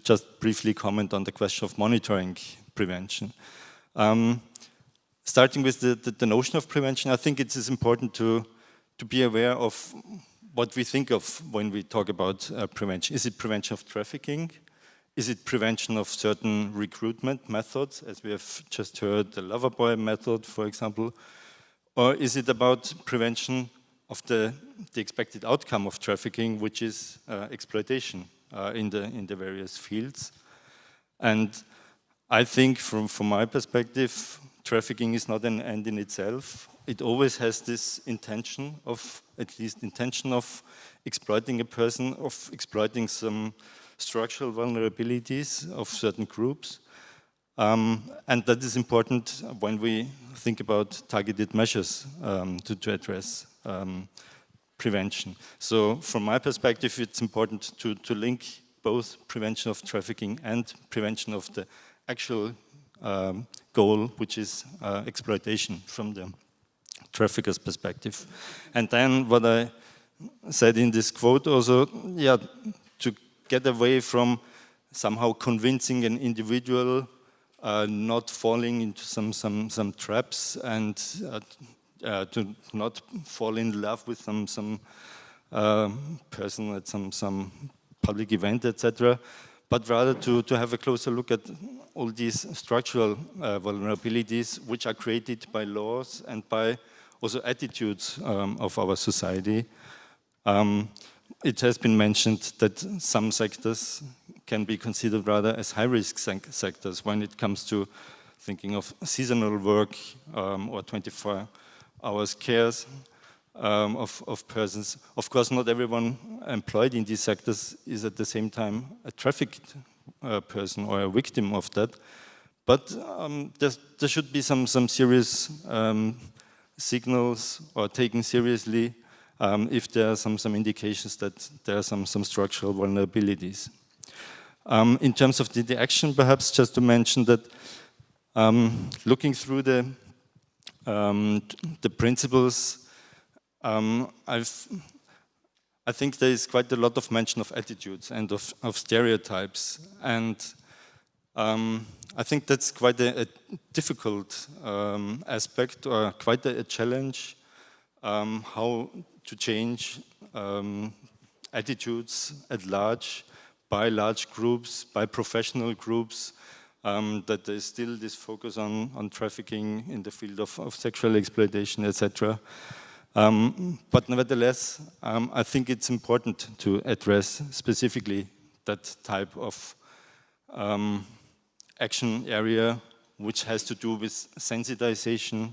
just briefly comment on the question of monitoring prevention. Starting with the notion of prevention, I think it is important to be aware of what we think of when we talk about prevention. Is it prevention of trafficking? Is it prevention of certain recruitment methods, as we have just heard, the lover boy method, for example? Or is it about prevention of the expected outcome of trafficking, which is exploitation in the various fields? And I think from my perspective, trafficking is not an end in itself. It always has this intention of, at least intention of exploiting a person, of exploiting some structural vulnerabilities of certain groups. And that is important when we think about targeted measures to address prevention. So from my perspective, it's important to link both prevention of trafficking and prevention of the actual goal, which is exploitation from the trafficker's perspective. And then what I said in this quote also, yeah, to get away from somehow convincing an individual not falling into some traps and to not fall in love with some person at some public event, etc., but rather to have a closer look at all these structural vulnerabilities which are created by laws and by also attitudes of our society. It has been mentioned that some sectors can be considered rather as high-risk sectors when it comes to thinking of seasonal work or 24 hours cares of persons. Of course, not everyone employed in these sectors is at the same time a trafficked person or a victim of that. But there should be some serious signals or taken seriously if there are some indications that there are some structural vulnerabilities. In terms of the action, perhaps just to mention that looking through the principles, I think there is quite a lot of mention of attitudes and of stereotypes. And I think that's quite a difficult aspect, or quite a challenge, how to change attitudes at large, by large groups, by professional groups, that there's still this focus on trafficking in the field of sexual exploitation, etc. But nevertheless, I think it's important to address specifically that type of action area, which has to do with sensitization,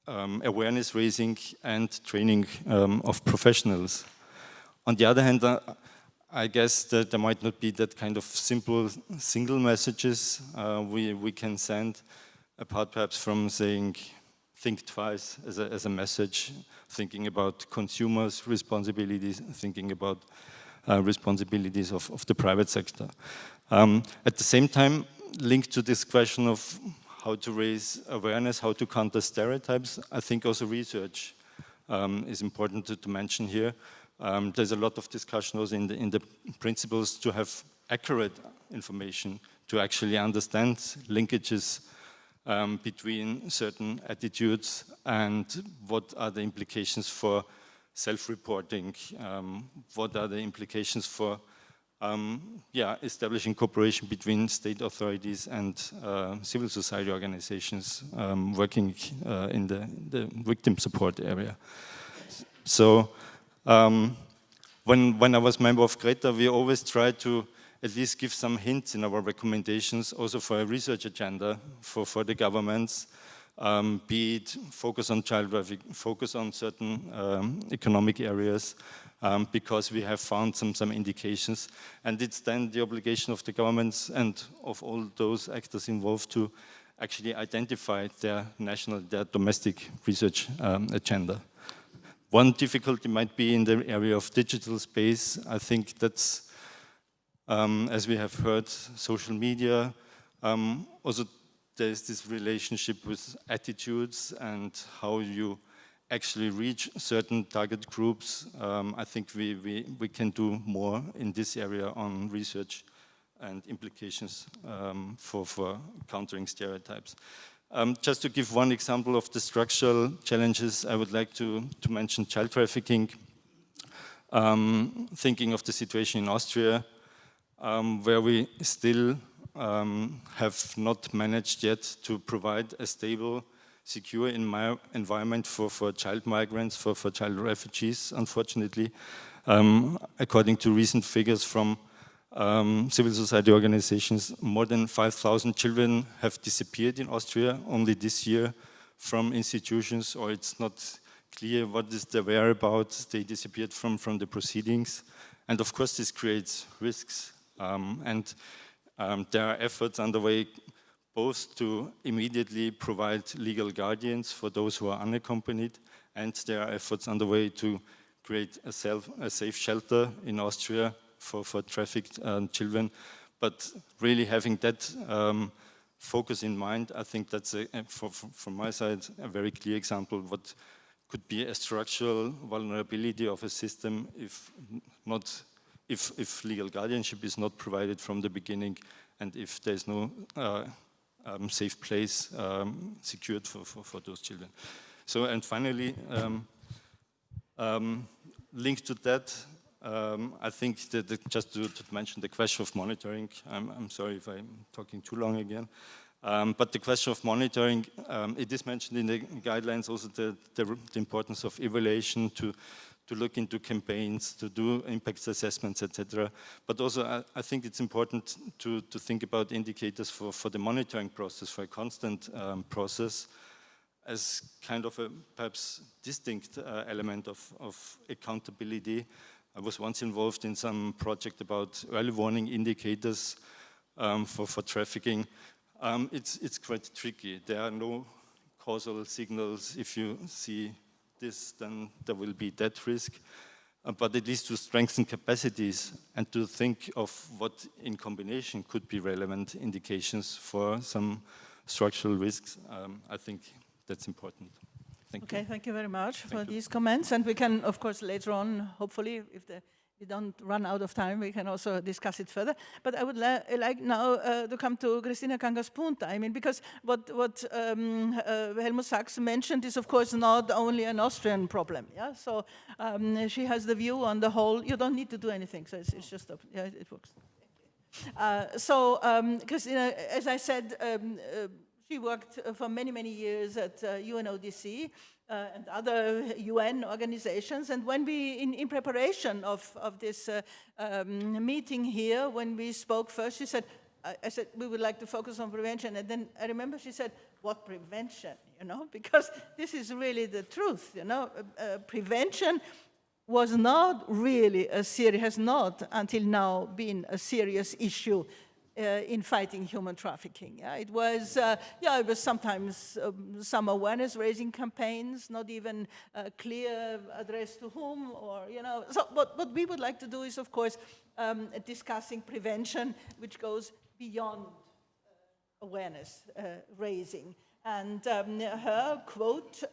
awareness raising, and training of professionals. On the other hand, I guess that there might not be that kind of simple single messages we can send, apart perhaps from saying think twice as a message, thinking about consumers' responsibilities, thinking about responsibilities of the private sector. At the same time, linked to this question of how to raise awareness, how to counter stereotypes, I think also research is important to mention here. There's a lot of discussion also in the principles to have accurate information, to actually understand linkages between certain attitudes and what are the implications for self-reporting, what are the implications for establishing cooperation between state authorities and civil society organizations working in the victim support area. So when I was member of Greta, we always tried to at least give some hints in our recommendations also for a research agenda for the governments, be it focus on child trafficking, focus on certain economic areas, because we have found some indications, and it's then the obligation of the governments and of all those actors involved to actually identify their domestic research agenda. One difficulty might be in the area of digital space. I think that's, as we have heard, social media. Also, there's this relationship with attitudes and how you actually reach certain target groups. I think we can do more in this area on research and implications for countering stereotypes. Just to give one example of the structural challenges, I would like to mention child trafficking. Thinking of the situation in Austria, where we still have not managed yet to provide a stable, secure environment for child migrants, for child refugees, unfortunately. According to recent figures from civil society organizations, more than 5,000 children have disappeared in Austria only this year from institutions, or it's not clear what is their whereabouts. They disappeared from the proceedings. And of course, this creates risks. There are efforts underway both to immediately provide legal guardians for those who are unaccompanied, and there are efforts underway to create a safe shelter in Austria for trafficked children. But really having that focus in mind, I think that's, from my side, a very clear example of what could be a structural vulnerability of a system if legal guardianship is not provided from the beginning, and if there's no safe place secured for those children. So, and finally, linked to that, I think that just to mention the question of monitoring, I'm sorry if I'm talking too long again, but the question of monitoring, it is mentioned in the guidelines also the importance of evaluation, to look into campaigns, to do impact assessments, etc. But also I think it's important to think about indicators for the monitoring process, for a constant process, as kind of a perhaps distinct element of accountability. I was once involved in some project about early warning indicators for trafficking. It's quite tricky. There are no causal signals. If you see this, then there will be that risk. But at least to strengthen capacities and to think of what in combination could be relevant indications for some structural risks, I think that's important. Thank you. Okay, thank you very much for these comments. And we can, of course, later on, hopefully, if the we don't run out of time, we can also discuss it further. But I would like now to come to Christina Kangas-Punta. I mean, because what Helmut Sachs mentioned is, of course, not only an Austrian problem. Yeah, so she has the view on the whole. You don't need to do anything, so it's just yeah, it works. Christina, as I said, she worked for many years at UNODC. And other UN organizations. And when we, in preparation of this meeting here, when we spoke first, she said, I said, we would like to focus on prevention. And then I remember she said, what prevention, you know? Because this is really the truth, you know? Prevention was not really has not until now been a serious issue in fighting human trafficking. Yeah, it was sometimes some awareness-raising campaigns, not even clear address to whom, or, you know. So what we would like to do is, of course, discussing prevention, which goes beyond awareness raising. And her quote,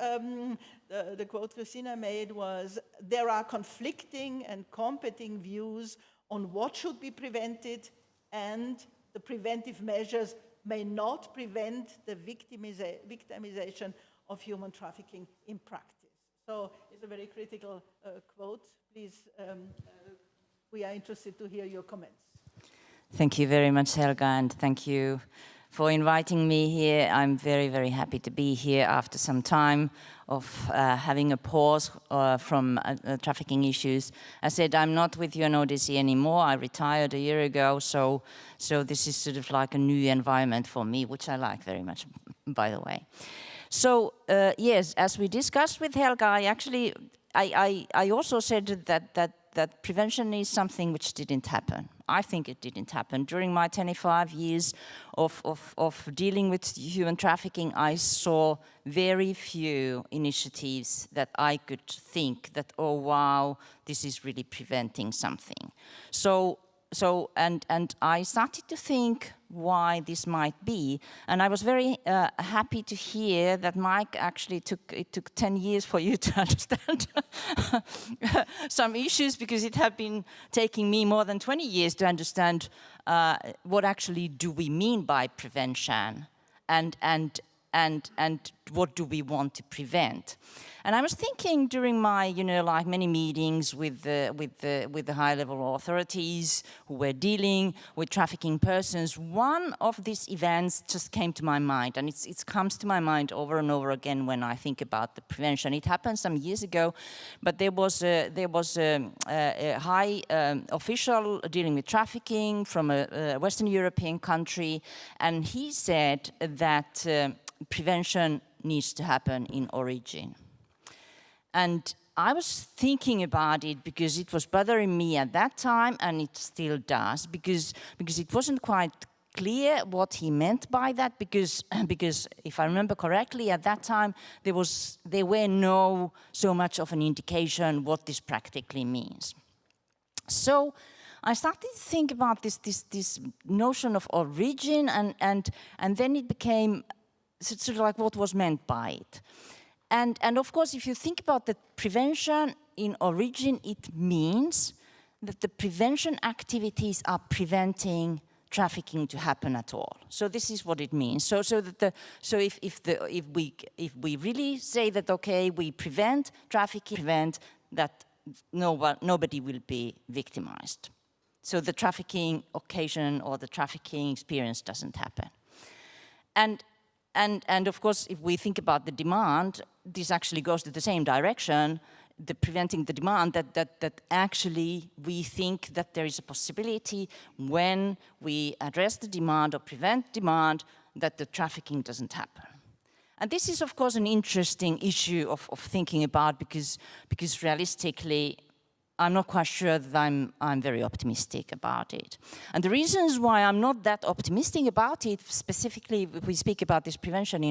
the quote Christina made was, there are conflicting and competing views on what should be prevented, and the preventive measures may not prevent the victimization of human trafficking in practice. So it's a very critical quote. Please, we are interested to hear your comments. Thank you very much, Helga, and thank you for inviting me here. I'm very happy to be here after some time of having a pause from trafficking issues. I said I'm not with UNODC anymore. I retired a year ago, so this is sort of like a new environment for me, which I like very much, by the way. So yes, as we discussed with Helga, I also said that prevention is something which didn't happen. I think it didn't happen. During my 25 years of dealing with human trafficking, I saw very few initiatives that I could think that, oh wow, this is really preventing something. And I started to think why this might be, and I was very happy to hear that Mike actually took 10 years for you to understand some issues, because it had been taking me more than 20 years to understand what actually do we mean by prevention, and what do we want to prevent. And I was thinking during my, like many meetings with the high-level authorities who were dealing with trafficking persons, one of these events just came to my mind, and it comes to my mind over and over again when I think about the prevention. It happened some years ago, but there was a high official dealing with trafficking from a Western European country, and he said that prevention needs to happen in origin. And I was thinking about it because it was bothering me at that time, and it still does, because it wasn't quite clear what he meant by that, because if I remember correctly, at that time there were no so much of an indication what this practically means. So I started to think about this notion of origin, and then it became sort of like what was meant by it. And of course, if you think about the prevention in origin, it means that the prevention activities are preventing trafficking to happen at all. So this is what it means. So if we really say that, okay, we prevent trafficking, prevent that nobody will be victimized. So the trafficking occasion or the trafficking experience doesn't happen. And of course, if we think about the demand, this actually goes to the same direction, preventing the demand, that actually we think that there is a possibility when we address the demand or prevent demand that the trafficking doesn't happen. And this is, of course, an interesting issue of thinking about, because realistically, I'm not quite sure that I'm very optimistic about it. And the reasons why I'm not that optimistic about it, specifically if we speak about this prevention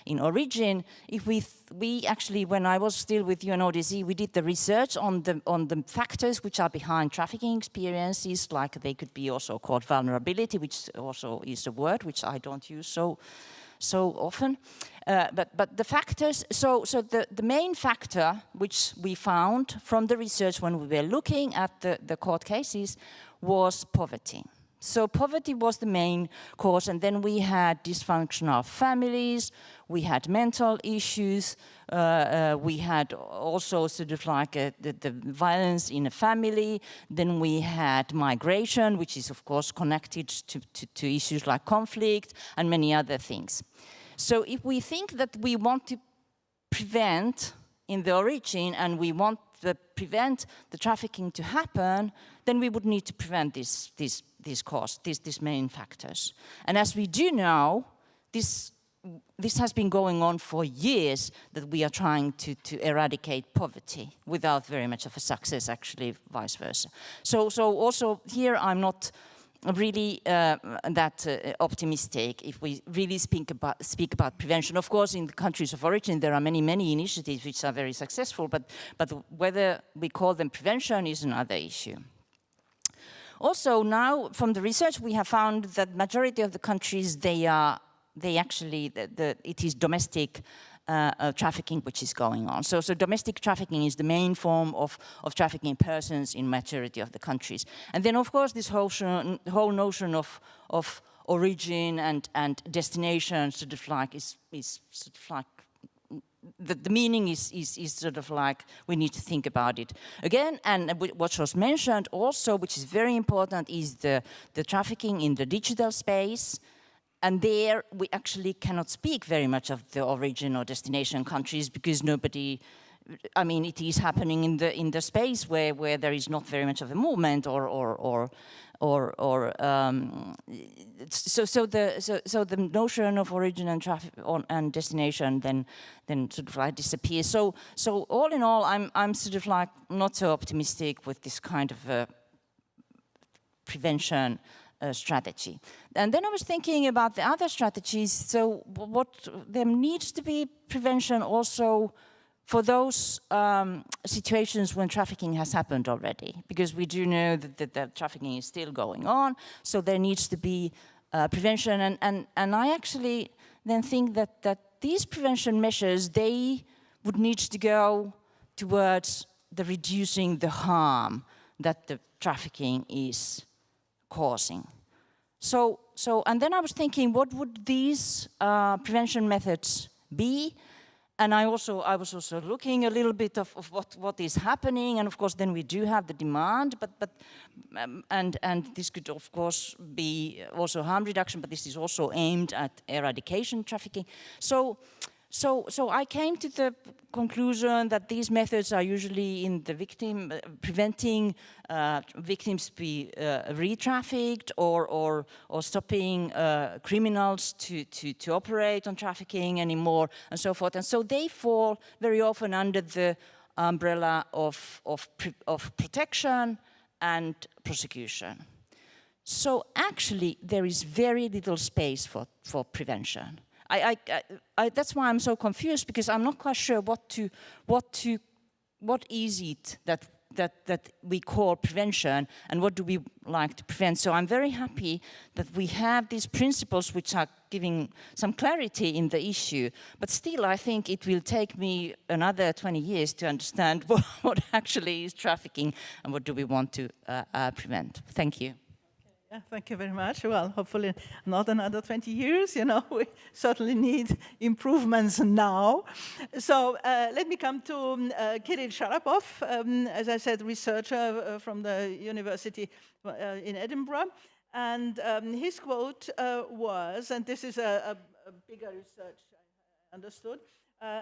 in origin, if we actually, when I was still with UNODC, we did the research on the factors which are behind trafficking experiences, like they could be also called vulnerability, which also is a word which I don't use so often. But the factors, so the main factor which we found from the research when we were looking at the court cases was poverty. So poverty was the main cause, and then we had dysfunctional families, we had mental issues, we had also sort of like the violence in a family, then we had migration, which is of course connected to issues like conflict and many other things. So if we think that we want to prevent in the origin and we want to prevent the trafficking to happen, then we would need to prevent these causes, these main factors. And as we do know, this has been going on for years, that we are trying to eradicate poverty without very much of a success, actually vice versa. So also here I'm not really that optimistic if we really speak about prevention. Of course, in the countries of origin, there are many initiatives which are very successful, but whether we call them prevention is another issue. Also, now from the research, we have found that majority of the countries, it is domestic trafficking which is going on. So domestic trafficking is the main form of trafficking persons in majority of the countries. And then of course this whole notion of origin and destination sort of like is sort of like the meaning is sort of like we need to think about it again. And what was mentioned also, which is very important, is the trafficking in the digital space. And there we actually cannot speak very much of the origin or destination countries because nobody, I mean, it is happening in the space where there is not very much of a movement so the notion of origin and traffic and destination then sort of like disappears. So all in all, I'm sort of like not so optimistic with this kind of prevention strategy. And then I was thinking about the other strategies. So there needs to be prevention also for those situations when trafficking has happened already, because we do know that the trafficking is still going on. So there needs to be prevention. And I actually then think that these prevention measures, they would need to go towards the reducing the harm that the trafficking is causing. So and then I was thinking, what would these prevention methods be? And I was also looking a little bit of what is happening, and of course then we do have the demand, and this could of course be also harm reduction, but this is also aimed at eradication trafficking. So I came to the conclusion that these methods are usually in the victim, preventing victims to be re-trafficked or stopping criminals to operate on trafficking anymore and so forth. And so they fall very often under the umbrella of protection and prosecution. So actually there is very little space for prevention. That's why I'm so confused, because I'm not quite sure what is it that we call prevention and what do we like to prevent. So I'm very happy that we have these principles which are giving some clarity in the issue, but still I think it will take me another 20 years to understand what actually is trafficking and what do we want to prevent. Thank you. Yeah, thank you very much. Well, hopefully not another 20 years, you know, we certainly need improvements now. So let me come to Kirill Sharapov, as I said, researcher from the University in Edinburgh. And his quote was, and this is a bigger research, I understood,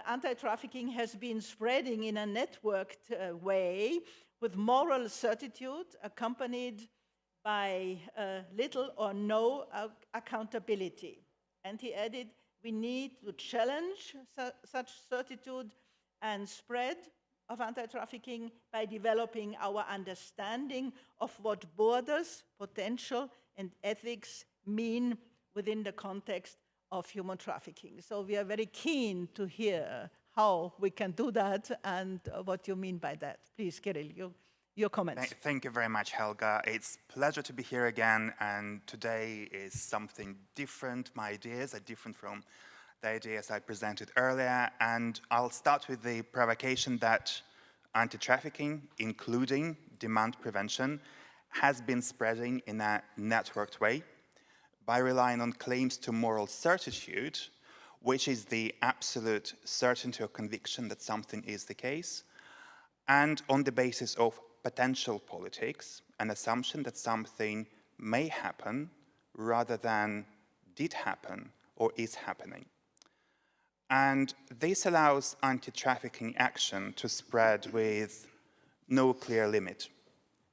anti-trafficking has been spreading in a networked way with moral certitude accompanied by little or no accountability. And he added, we need to challenge such certitude and spread of anti-trafficking by developing our understanding of what borders, potential, and ethics mean within the context of human trafficking. So we are very keen to hear how we can do that and what you mean by that. Please, Kirill, your comments. Thank you very much, Helga. It's a pleasure to be here again, and today is something different. My ideas are different from the ideas I presented earlier, and I'll start with the provocation that anti-trafficking, including demand prevention, has been spreading in a networked way by relying on claims to moral certitude, which is the absolute certainty or conviction that something is the case, and on the basis of potential politics, an assumption that something may happen rather than did happen or is happening. And this allows anti-trafficking action to spread with no clear limit.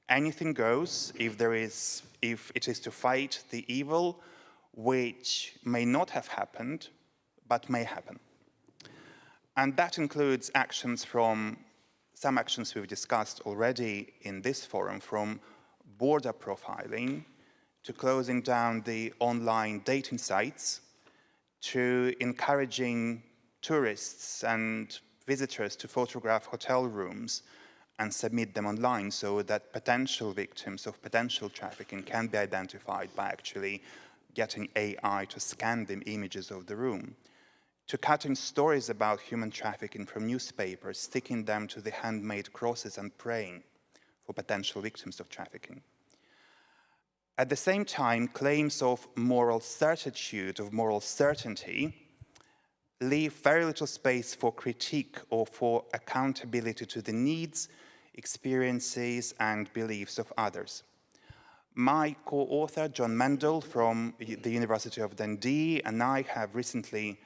Anything goes if it is to fight the evil which may not have happened, but may happen. And that includes some actions we've discussed already in this forum, from border profiling to closing down the online dating sites, to encouraging tourists and visitors to photograph hotel rooms and submit them online so that potential victims of potential trafficking can be identified by actually getting AI to scan the images of the room, to cutting stories about human trafficking from newspapers, sticking them to the handmade crosses and praying for potential victims of trafficking. At the same time, claims of moral certitude, of moral certainty, leave very little space for critique or for accountability to the needs, experiences, and beliefs of others. My co-author, John Mendel from the University of Dundee, and I have recently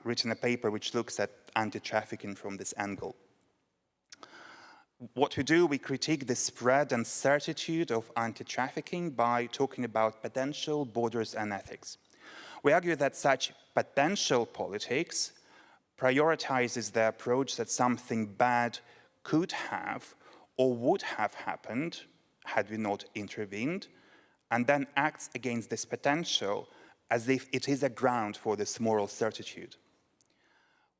written a paper which looks at anti-trafficking from this angle. What we do, we critique the spread and certitude of anti-trafficking by talking about potential, borders, and ethics. We argue that such potential politics prioritizes the approach that something bad could have or would have happened had we not intervened, and then acts against this potential as if it is a ground for this moral certitude.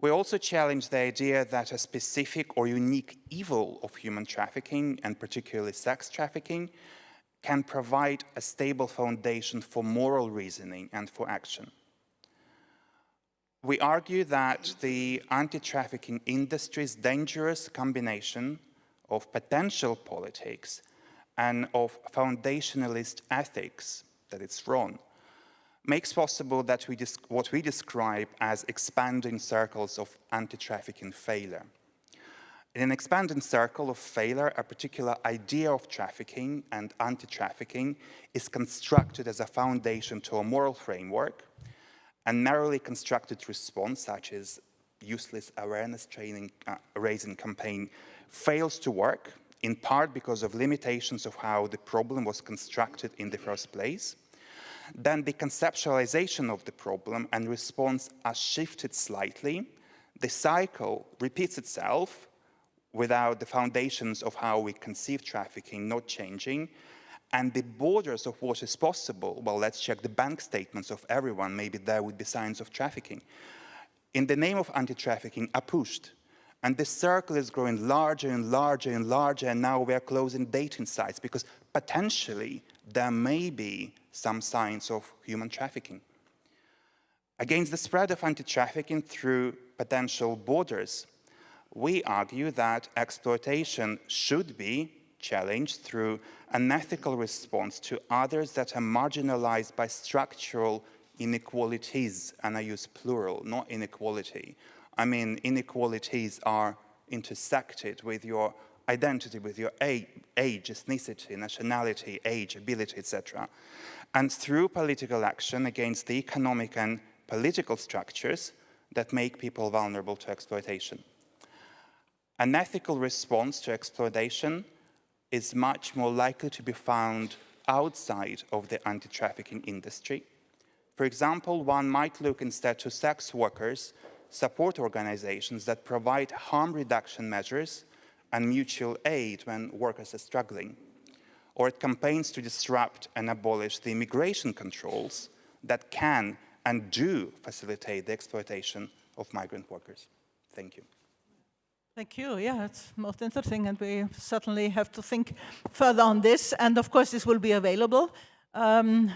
We also challenge the idea that a specific or unique evil of human trafficking, and particularly sex trafficking, can provide a stable foundation for moral reasoning and for action. We argue that the anti-trafficking industry's dangerous combination of potential politics and of foundationalist ethics, that it's wrong, makes possible that what we describe as expanding circles of anti-trafficking failure. In an expanding circle of failure, a particular idea of trafficking and anti-trafficking is constructed as a foundation to a moral framework. A narrowly constructed response, such as useless awareness training, raising campaign, fails to work, in part because of limitations of how the problem was constructed in the first place. Then the conceptualization of the problem and response are shifted slightly. The cycle repeats itself without the foundations of how we conceive trafficking not changing, and the borders of what is possible, well, let's check the bank statements of everyone, maybe there would be signs of trafficking, in the name of anti-trafficking are pushed. And the circle is growing larger and larger and larger, and now we are closing dating sites because potentially there may be some signs of human trafficking. Against the spread of anti-trafficking through potential borders, we argue that exploitation should be challenged through an ethical response to others that are marginalized by structural inequalities, and I use plural, not inequality. I mean, inequalities are intersected with your identity, with your age, ethnicity, nationality, age, ability, etc. And through political action against the economic and political structures that make people vulnerable to exploitation. An ethical response to exploitation is much more likely to be found outside of the anti-trafficking industry. For example, one might look instead to sex workers, support organizations that provide harm reduction measures and mutual aid when workers are struggling, or at campaigns to disrupt and abolish the immigration controls that can and do facilitate the exploitation of migrant workers. Thank you. Thank you. Yeah, it's most interesting, and we certainly have to think further on this. And of course, this will be available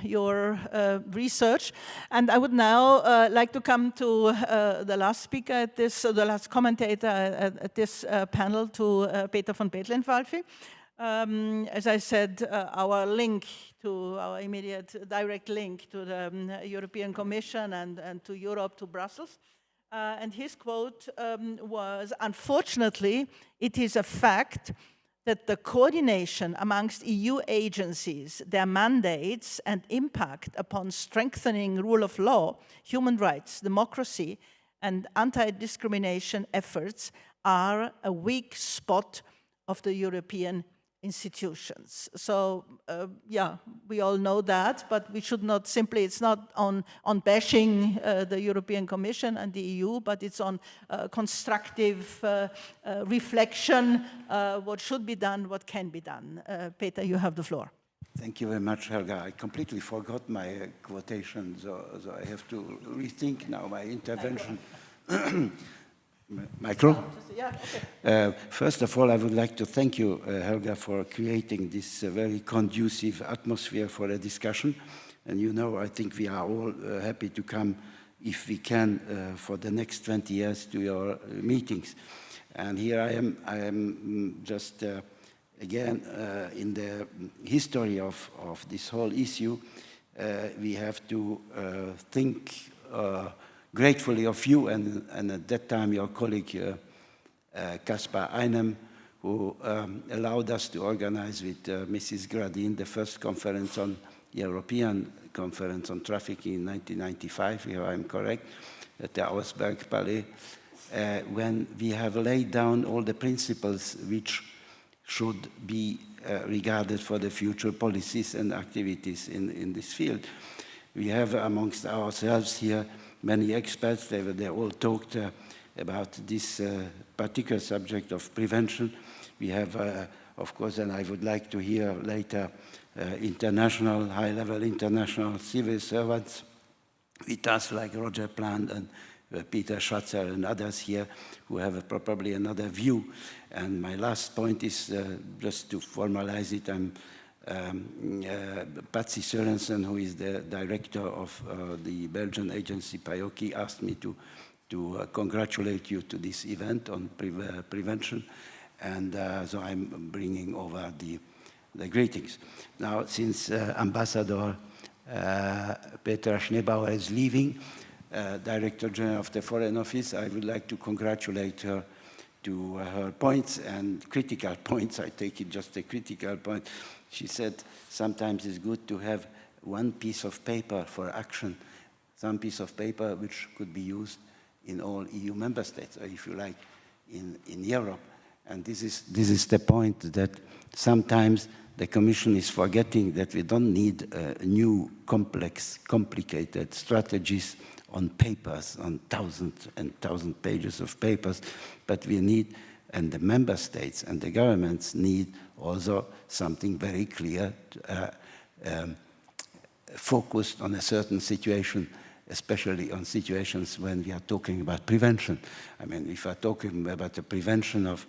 your research. And I would now like to come to the last speaker at this, the last commentator at this panel, to Peter von Betlendwalfi. As I said, our link to our immediate direct link to the European Commission and to Europe, to Brussels. And his quote was, "Unfortunately, it is a fact that the coordination amongst EU agencies, their mandates and impact upon strengthening rule of law, human rights, democracy, and anti-discrimination efforts are a weak spot of the European institutions." So, yeah, we all know that, but we should not simply, it's not on bashing the European Commission and the EU, but it's on constructive reflection, what should be done, what can be done. Peter, you have the floor. Thank you very much, Helga. I completely forgot my quotation, so I have to rethink now my intervention. Micro? Yeah, okay. First of all, I would like to thank you, Helga, for creating this very conducive atmosphere for a discussion. And you know, I think we are all happy to come, if we can, for the next 20 years to your meetings. And here I am just, again, in the history of this whole issue, we have to think gratefully of you and at that time your colleague Kaspar Einem, who allowed us to organize with Mrs. Gradin the first conference on European conference on trafficking in 1995, if I'm correct, at the Auersberg Palais, when we have laid down all the principles which should be regarded for the future policies and activities in this field. We have amongst ourselves here many experts. They all talked about this particular subject of prevention. We have, of course, and I would like to hear later, international, high-level international civil servants with us, like Roger Plant and Peter Schatzer and others here, who have probably another view. And my last point is just to formalize it. I'm Patsy Sørensen, who is the director of the Belgian agency PAOKI, asked me to congratulate you to this event on prevention, and so I'm bringing over the greetings. Now, since Ambassador Petra Schneebauer is leaving, Director General of the Foreign Office, I would like to congratulate her to her points and critical points. I take it just a critical point. She said sometimes it's good to have one piece of paper for action, some piece of paper which could be used in all EU member states, or if you like, in Europe. And this is the point, that sometimes the Commission is forgetting that we don't need new, complex, complicated strategies on papers, on thousands and thousands of pages of papers, but we need, and the member states and the governments need also something very clear, focused on a certain situation, especially on situations when we are talking about prevention. I mean, if we are talking about the prevention of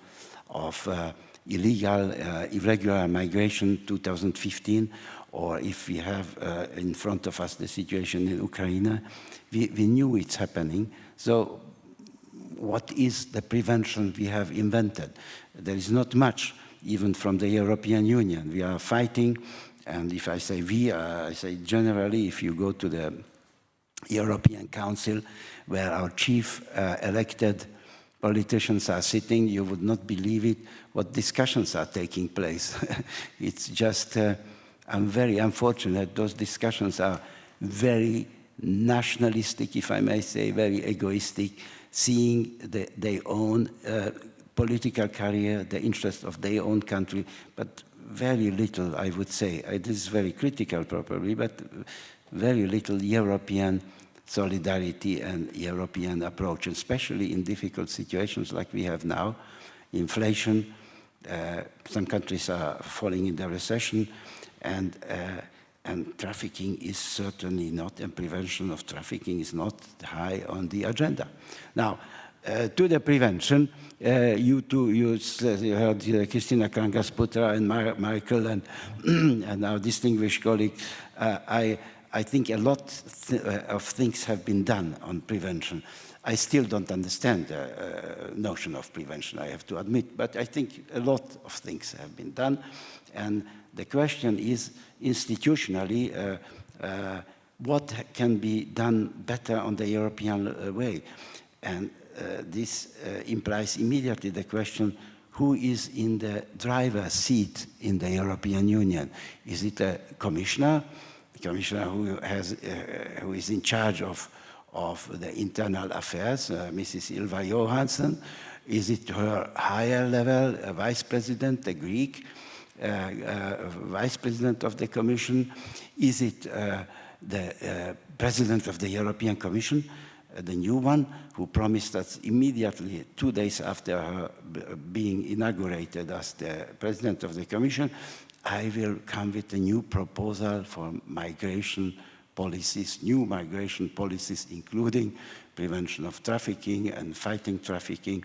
illegal, irregular migration 2015, or if we have in front of us the situation in Ukraine, we knew it's happening. So what is the prevention we have invented? There is not much, even from the European Union. We are fighting, and if I say we, I say generally, if you go to the European Council, where our chief elected politicians are sitting, you would not believe it, what discussions are taking place. It's just, I'm very unfortunate, those discussions are very nationalistic, if I may say, very egoistic, seeing their own political career, the interest of their own country, but very little, I would say, this is very critical probably, but very little European solidarity and European approach, especially in difficult situations like we have now. Inflation, some countries are falling into recession, and trafficking is certainly not, and prevention of trafficking is not high on the agenda. Now, To the prevention, you heard Christina Kangas-Putra and Michael and our distinguished colleague. I think a lot of things have been done on prevention. I still don't understand the notion of prevention, I have to admit, but I think a lot of things have been done. And the question is, institutionally, what can be done better on the European way? And this implies immediately the question, who is in the driver's seat in the European Union? Is it a commissioner who is in charge of the internal affairs, Mrs. Ylva Johansson? Is it her higher level, vice president, the Greek vice president of the Commission? Is it the president of the European Commission, the new one, who promised us immediately, 2 days after her being inaugurated as the president of the Commission, I will come with a new proposal for migration policies, new migration policies, including prevention of trafficking and fighting trafficking,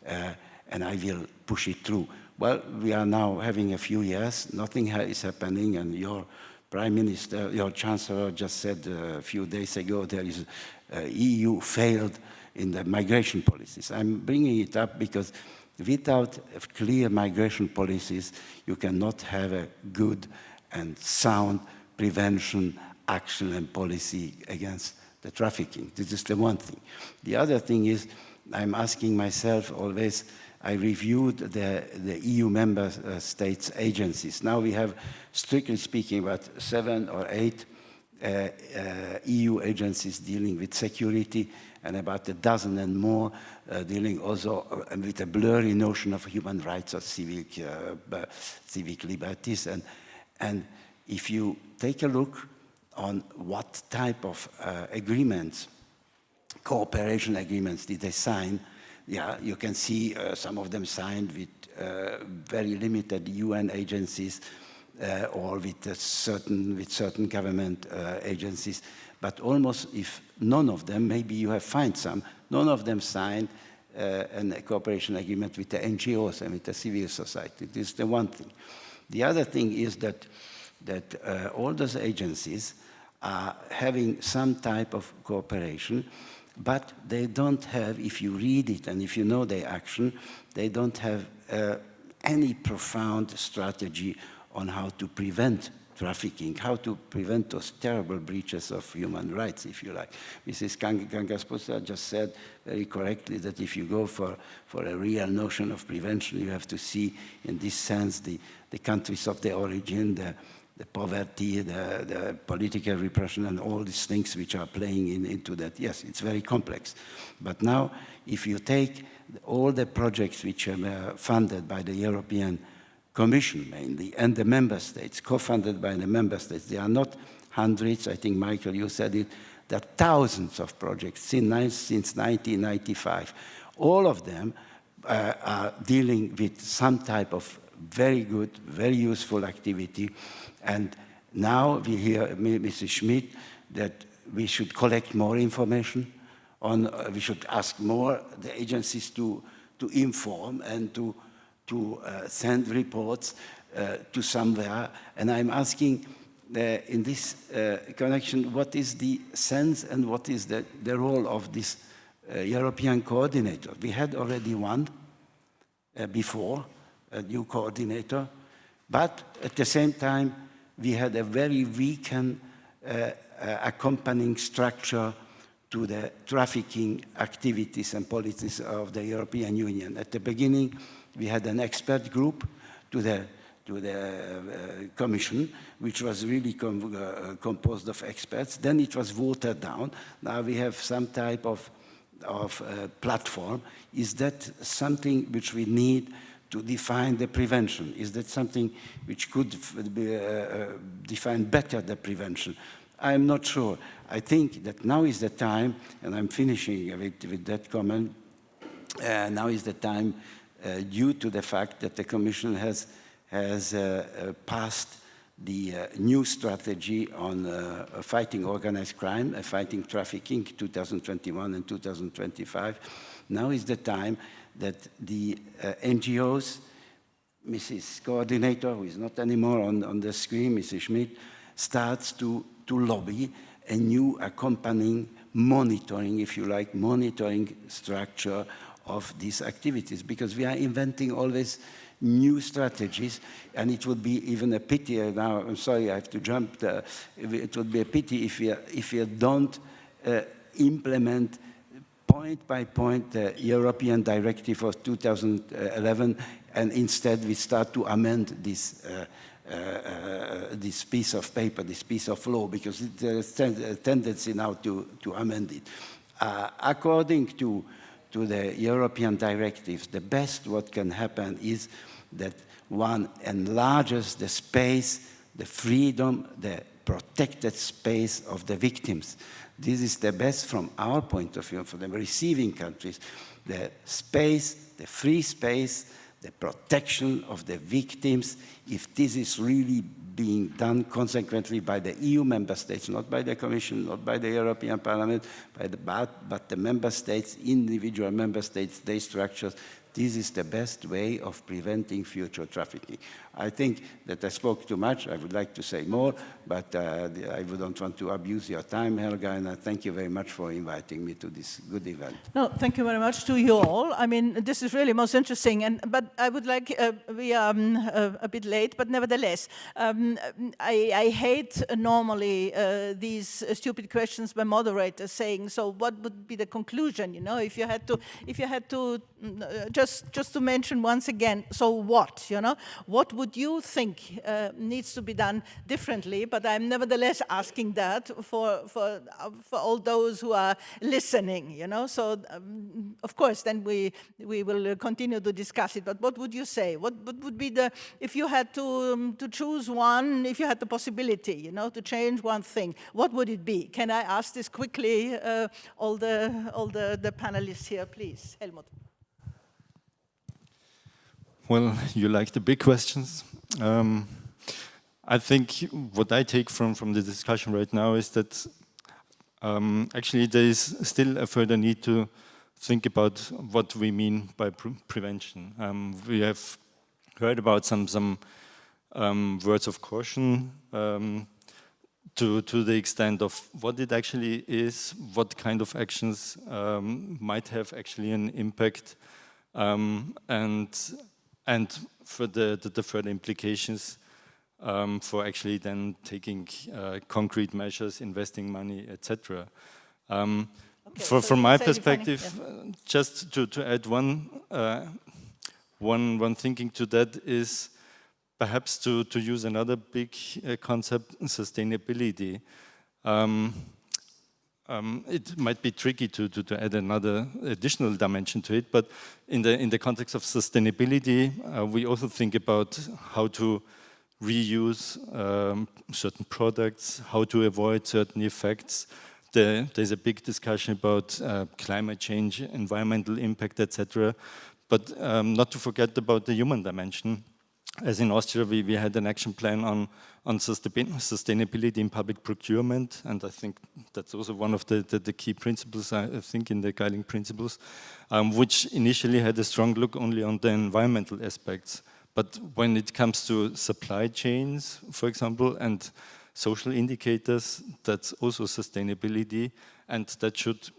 and I will push it through. Well, we are now having a few years, nothing is happening, and your Prime Minister, your Chancellor just said a few days ago there is EU failed in the migration policies. I'm bringing it up because without clear migration policies, you cannot have a good and sound prevention, action and policy against the trafficking. This is the one thing. The other thing is, I'm asking myself always, I reviewed the EU member states agencies. Now we have, strictly speaking, about 7 or 8 EU agencies dealing with security, and about a dozen and more dealing also with a blurry notion of human rights or civic liberties. And if you take a look on what type of agreements, cooperation agreements did they sign, yeah, you can see some of them signed with very limited UN agencies or with certain government agencies. But almost if none of them, maybe you have found some, none of them signed a cooperation agreement with the NGOs and with the civil society. This is the one thing. The other thing is that all those agencies are having some type of cooperation, but they don't have, if you read it and if you know their action, they don't have any profound strategy on how to prevent trafficking, how to prevent those terrible breaches of human rights, if you like. Mrs. Kangas-Putra just said very correctly that if you go for a real notion of prevention, you have to see in this sense the countries of the origin, the poverty, the political repression, and all these things which are playing into that. Yes, it's very complex. But now, if you take all the projects which are funded by the European Commission mainly, and the member states, co-funded by the member states, there are not hundreds, I think, Michael, you said it, there are thousands of projects since 1995. All of them are dealing with some type of very good, very useful activity. And now we hear Mrs. Schmidt that we should collect more information on, we should ask more the agencies to inform and to send reports to somewhere. And I'm asking in this connection, what is the sense and what is the role of this European coordinator? We had already one before, a new coordinator, but at the same time, we had a very weakened accompanying structure to the trafficking activities and policies of the European Union. At the beginning, we had an expert group to the Commission, which was really composed of experts. Then it was watered down. Now we have some type of platform. Is that something which we need to define the prevention? Is that something which could define better the prevention? I'm not sure. I think that now is the time, and I'm finishing with that comment, now is the time, due to the fact that the Commission has passed the new strategy on fighting organized crime, fighting trafficking, 2021 and 2025. Now is the time that the NGOs, Mrs. Coordinator, who is not anymore on the screen, Mrs. Schmidt, starts to lobby a new accompanying monitoring, if you like, monitoring structure of these activities, because we are inventing always new strategies, and it would be even a pity, now I'm sorry I have to jump, it would be a pity if we don't implement point by point the European Directive of 2011, and instead we start to amend this piece of paper, this piece of law, because there's a tendency now to amend it. According to the European directives, the best what can happen is that one enlarges the space, the freedom, the protected space of the victims. This is the best from our point of view, for the receiving countries. The space, the free space, the protection of the victims, if this is really being done consequently by the EU member states, not by the Commission, not by the European Parliament, but the member states, individual member states, their structures, this is the best way of preventing future trafficking. I think that I spoke too much. I would like to say more, but I wouldn't want to abuse your time, Helga, and I thank you very much for inviting me to this good event. No, thank you very much to you all. I mean, this is really most interesting, but I would like, we are a bit late, but nevertheless, I hate normally these stupid questions by moderators saying, so what would be the conclusion, you know, if you had to just to mention once again, so what, you know, what would you think needs to be done differently? But I'm nevertheless asking that for all those who are listening, you know. So of course, then we will continue to discuss it. But what would you say? What would be the, if you had to choose one, if you had the possibility, you know, to change one thing, what would it be? Can I ask this quickly? All the panelists here, please, Helmut. Well, you like the big questions. I think what I take from the discussion right now is that actually there is still a further need to think about what we mean by prevention. We have heard about some words of caution to the extent of what it actually is, what kind of actions might have actually an impact, and for the further implications for actually then taking concrete measures, investing money, etc. From my perspective, just to add one thinking to that is perhaps to use another big concept, sustainability. It might be tricky to add another additional dimension to it, but in the context of sustainability, we also think about how to reuse certain products, how to avoid certain effects. There's a big discussion about climate change, environmental impact, etc. But not to forget about the human dimension. As in Austria, we had an action plan on sustainability in public procurement, and I think that's also one of the key principles, I think, in the guiding principles, which initially had a strong look only on the environmental aspects. But when it comes to supply chains, for example, and social indicators, that's also sustainability, and that should,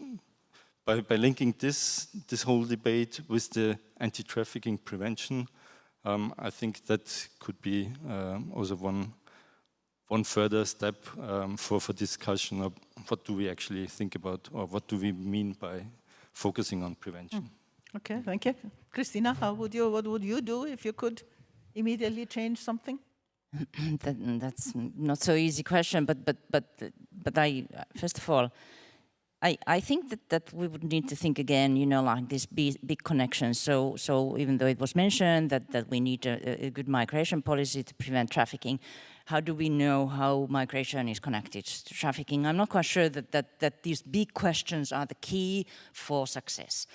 by linking this whole debate with the anti-trafficking prevention, I think that could be also one further step for discussion of what do we actually think about, or what do we mean by focusing on prevention. Okay, thank you. Christina, what would you do if you could immediately change something? That's not so easy question, but I first of all, I think that we would need to think again, you know, like this big connection. So even though it was mentioned that we need a good migration policy to prevent trafficking, how do we know how migration is connected to trafficking? I'm not quite sure that these big questions are the key for success.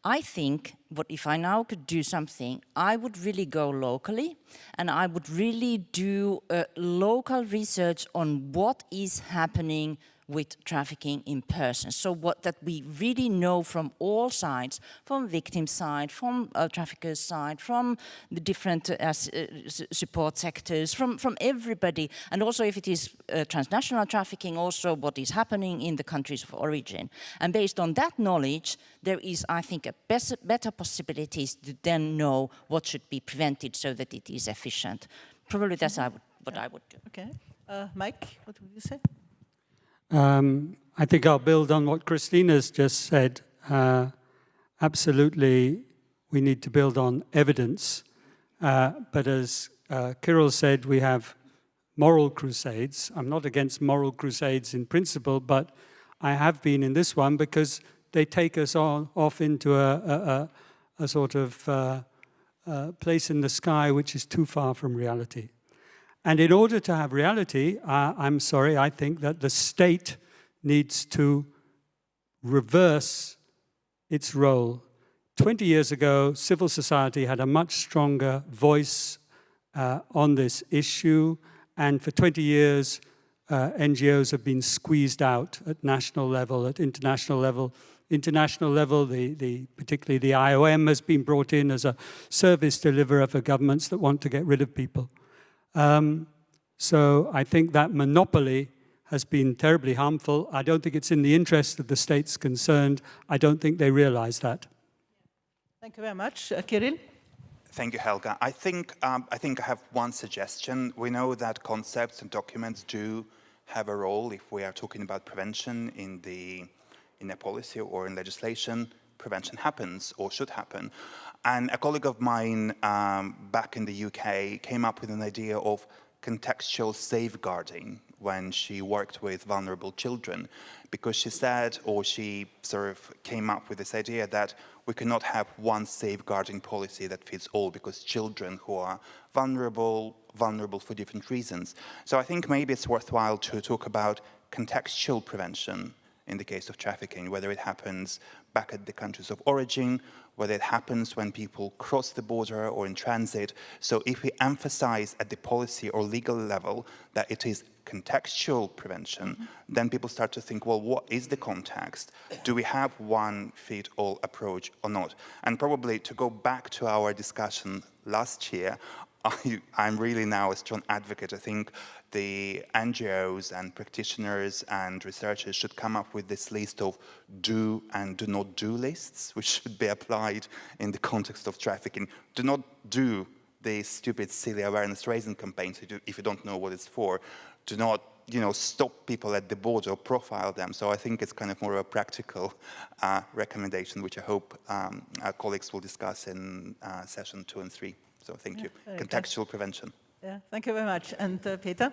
I think if I now could do something, I would really go locally, and I would really do local research on what is happening with trafficking in persons. So that we really know from all sides, from victim side, from traffickers side, from the different support sectors, from everybody, and also if it is transnational trafficking, also what is happening in the countries of origin. And based on that knowledge, there is, I think, a better possibilities to then know what should be prevented so that it is efficient. Probably that's what I would do. Okay. Mike, what would you say? I think I'll build on what Christina's just said. Absolutely, we need to build on evidence. But as Kirill said, we have moral crusades. I'm not against moral crusades in principle, but I have been in this one because they take us off into a sort of place in the sky which is too far from reality. And in order to have reality, I'm sorry, I think that the state needs to reverse its role. 20 years ago, civil society had a much stronger voice on this issue, and for 20 years, NGOs have been squeezed out at national level, at international level. International level, particularly the IOM has been brought in as a service deliverer for governments that want to get rid of people. So I think that monopoly has been terribly harmful. I don't think it's in the interest of the states concerned. I don't think they realize that. Thank you very much. Kirill? Thank you, Helga. I think I have one suggestion. We know that concepts and documents do have a role if we are talking about prevention in a policy or in legislation. Prevention happens or should happen. And a colleague of mine back in the UK came up with an idea of contextual safeguarding when she worked with vulnerable children, because she said, or she sort of came up with this idea that we cannot have one safeguarding policy that fits all, because children who are vulnerable for different reasons. So I think maybe it's worthwhile to talk about contextual prevention in the case of trafficking, whether it happens back at the countries of origin, whether it happens when people cross the border or in transit. So if we emphasize at the policy or legal level that it is contextual prevention, then people start to think, well, what is the context? Do we have one fit all approach or not? And probably to go back to our discussion last year, I'm really now a strong advocate. I think the NGOs and practitioners and researchers should come up with this list of do and do not do lists, which should be applied in the context of trafficking. Do not do these stupid, silly awareness-raising campaigns if you don't know what it's for. Do not, stop people at the border or profile them. So I think it's kind of more of a practical recommendation, which I hope our colleagues will discuss in session 2 and 3. So thank you. Contextual prevention. Yeah, thank you very much. And Peter?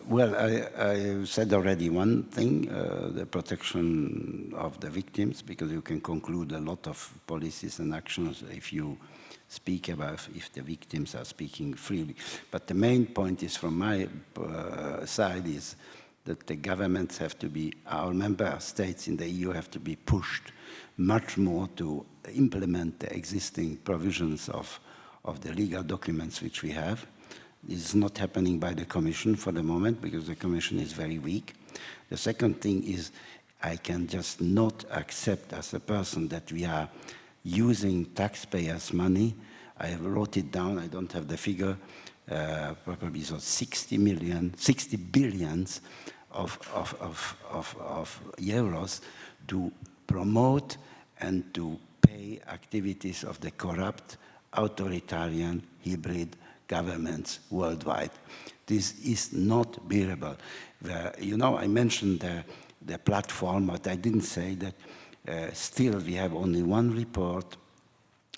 Well, I said already one thing, the protection of the victims, because you can conclude a lot of policies and actions if you speak about, if the victims are speaking freely. But the main point is, from my side, is that the governments have to be, our member states in the EU have to be pushed much more to implement the existing provisions of the legal documents which we have. This is not happening by the Commission for the moment, because the Commission is very weak. The second thing is, I can just not accept as a person that we are using taxpayers' money. I wrote it down, I don't have the figure, probably so 60 billions of euros to promote and to pay activities of the corrupt, authoritarian, hybrid governments worldwide. This is not bearable. I mentioned the platform, but I didn't say that still we have only one report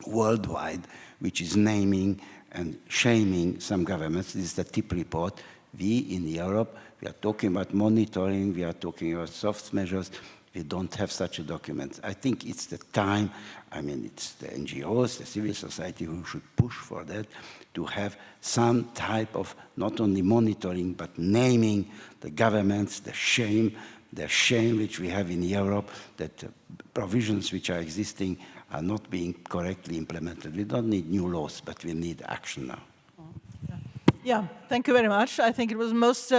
worldwide which is naming and shaming some governments. This is the TIP report. We in Europe, we are talking about monitoring, we are talking about soft measures. We don't have such a document. I think it's the time, it's the NGOs, the civil society who should push for that, to have some type of not only monitoring, but naming the governments, the shame which we have in Europe, that provisions which are existing are not being correctly implemented. We don't need new laws, but we need action now. Yeah, thank you very much. I think it was most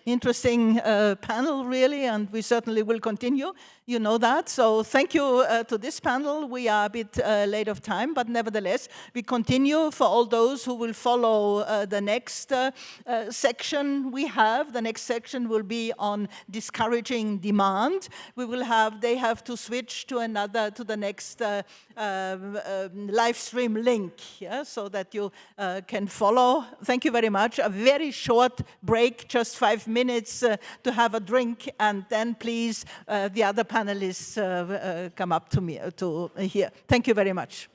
interesting panel, really, and we certainly will continue. You know that. So thank you to this panel. We are a bit late of time, but nevertheless, we continue for all those who will follow the next section we have. The next section will be on discouraging demand. They have to switch to the next live stream link, yeah, so that you can follow. Thank you very much. A very short break, just 5 minutes to have a drink, and then please the other panelists come up to me to here. Thank you very much.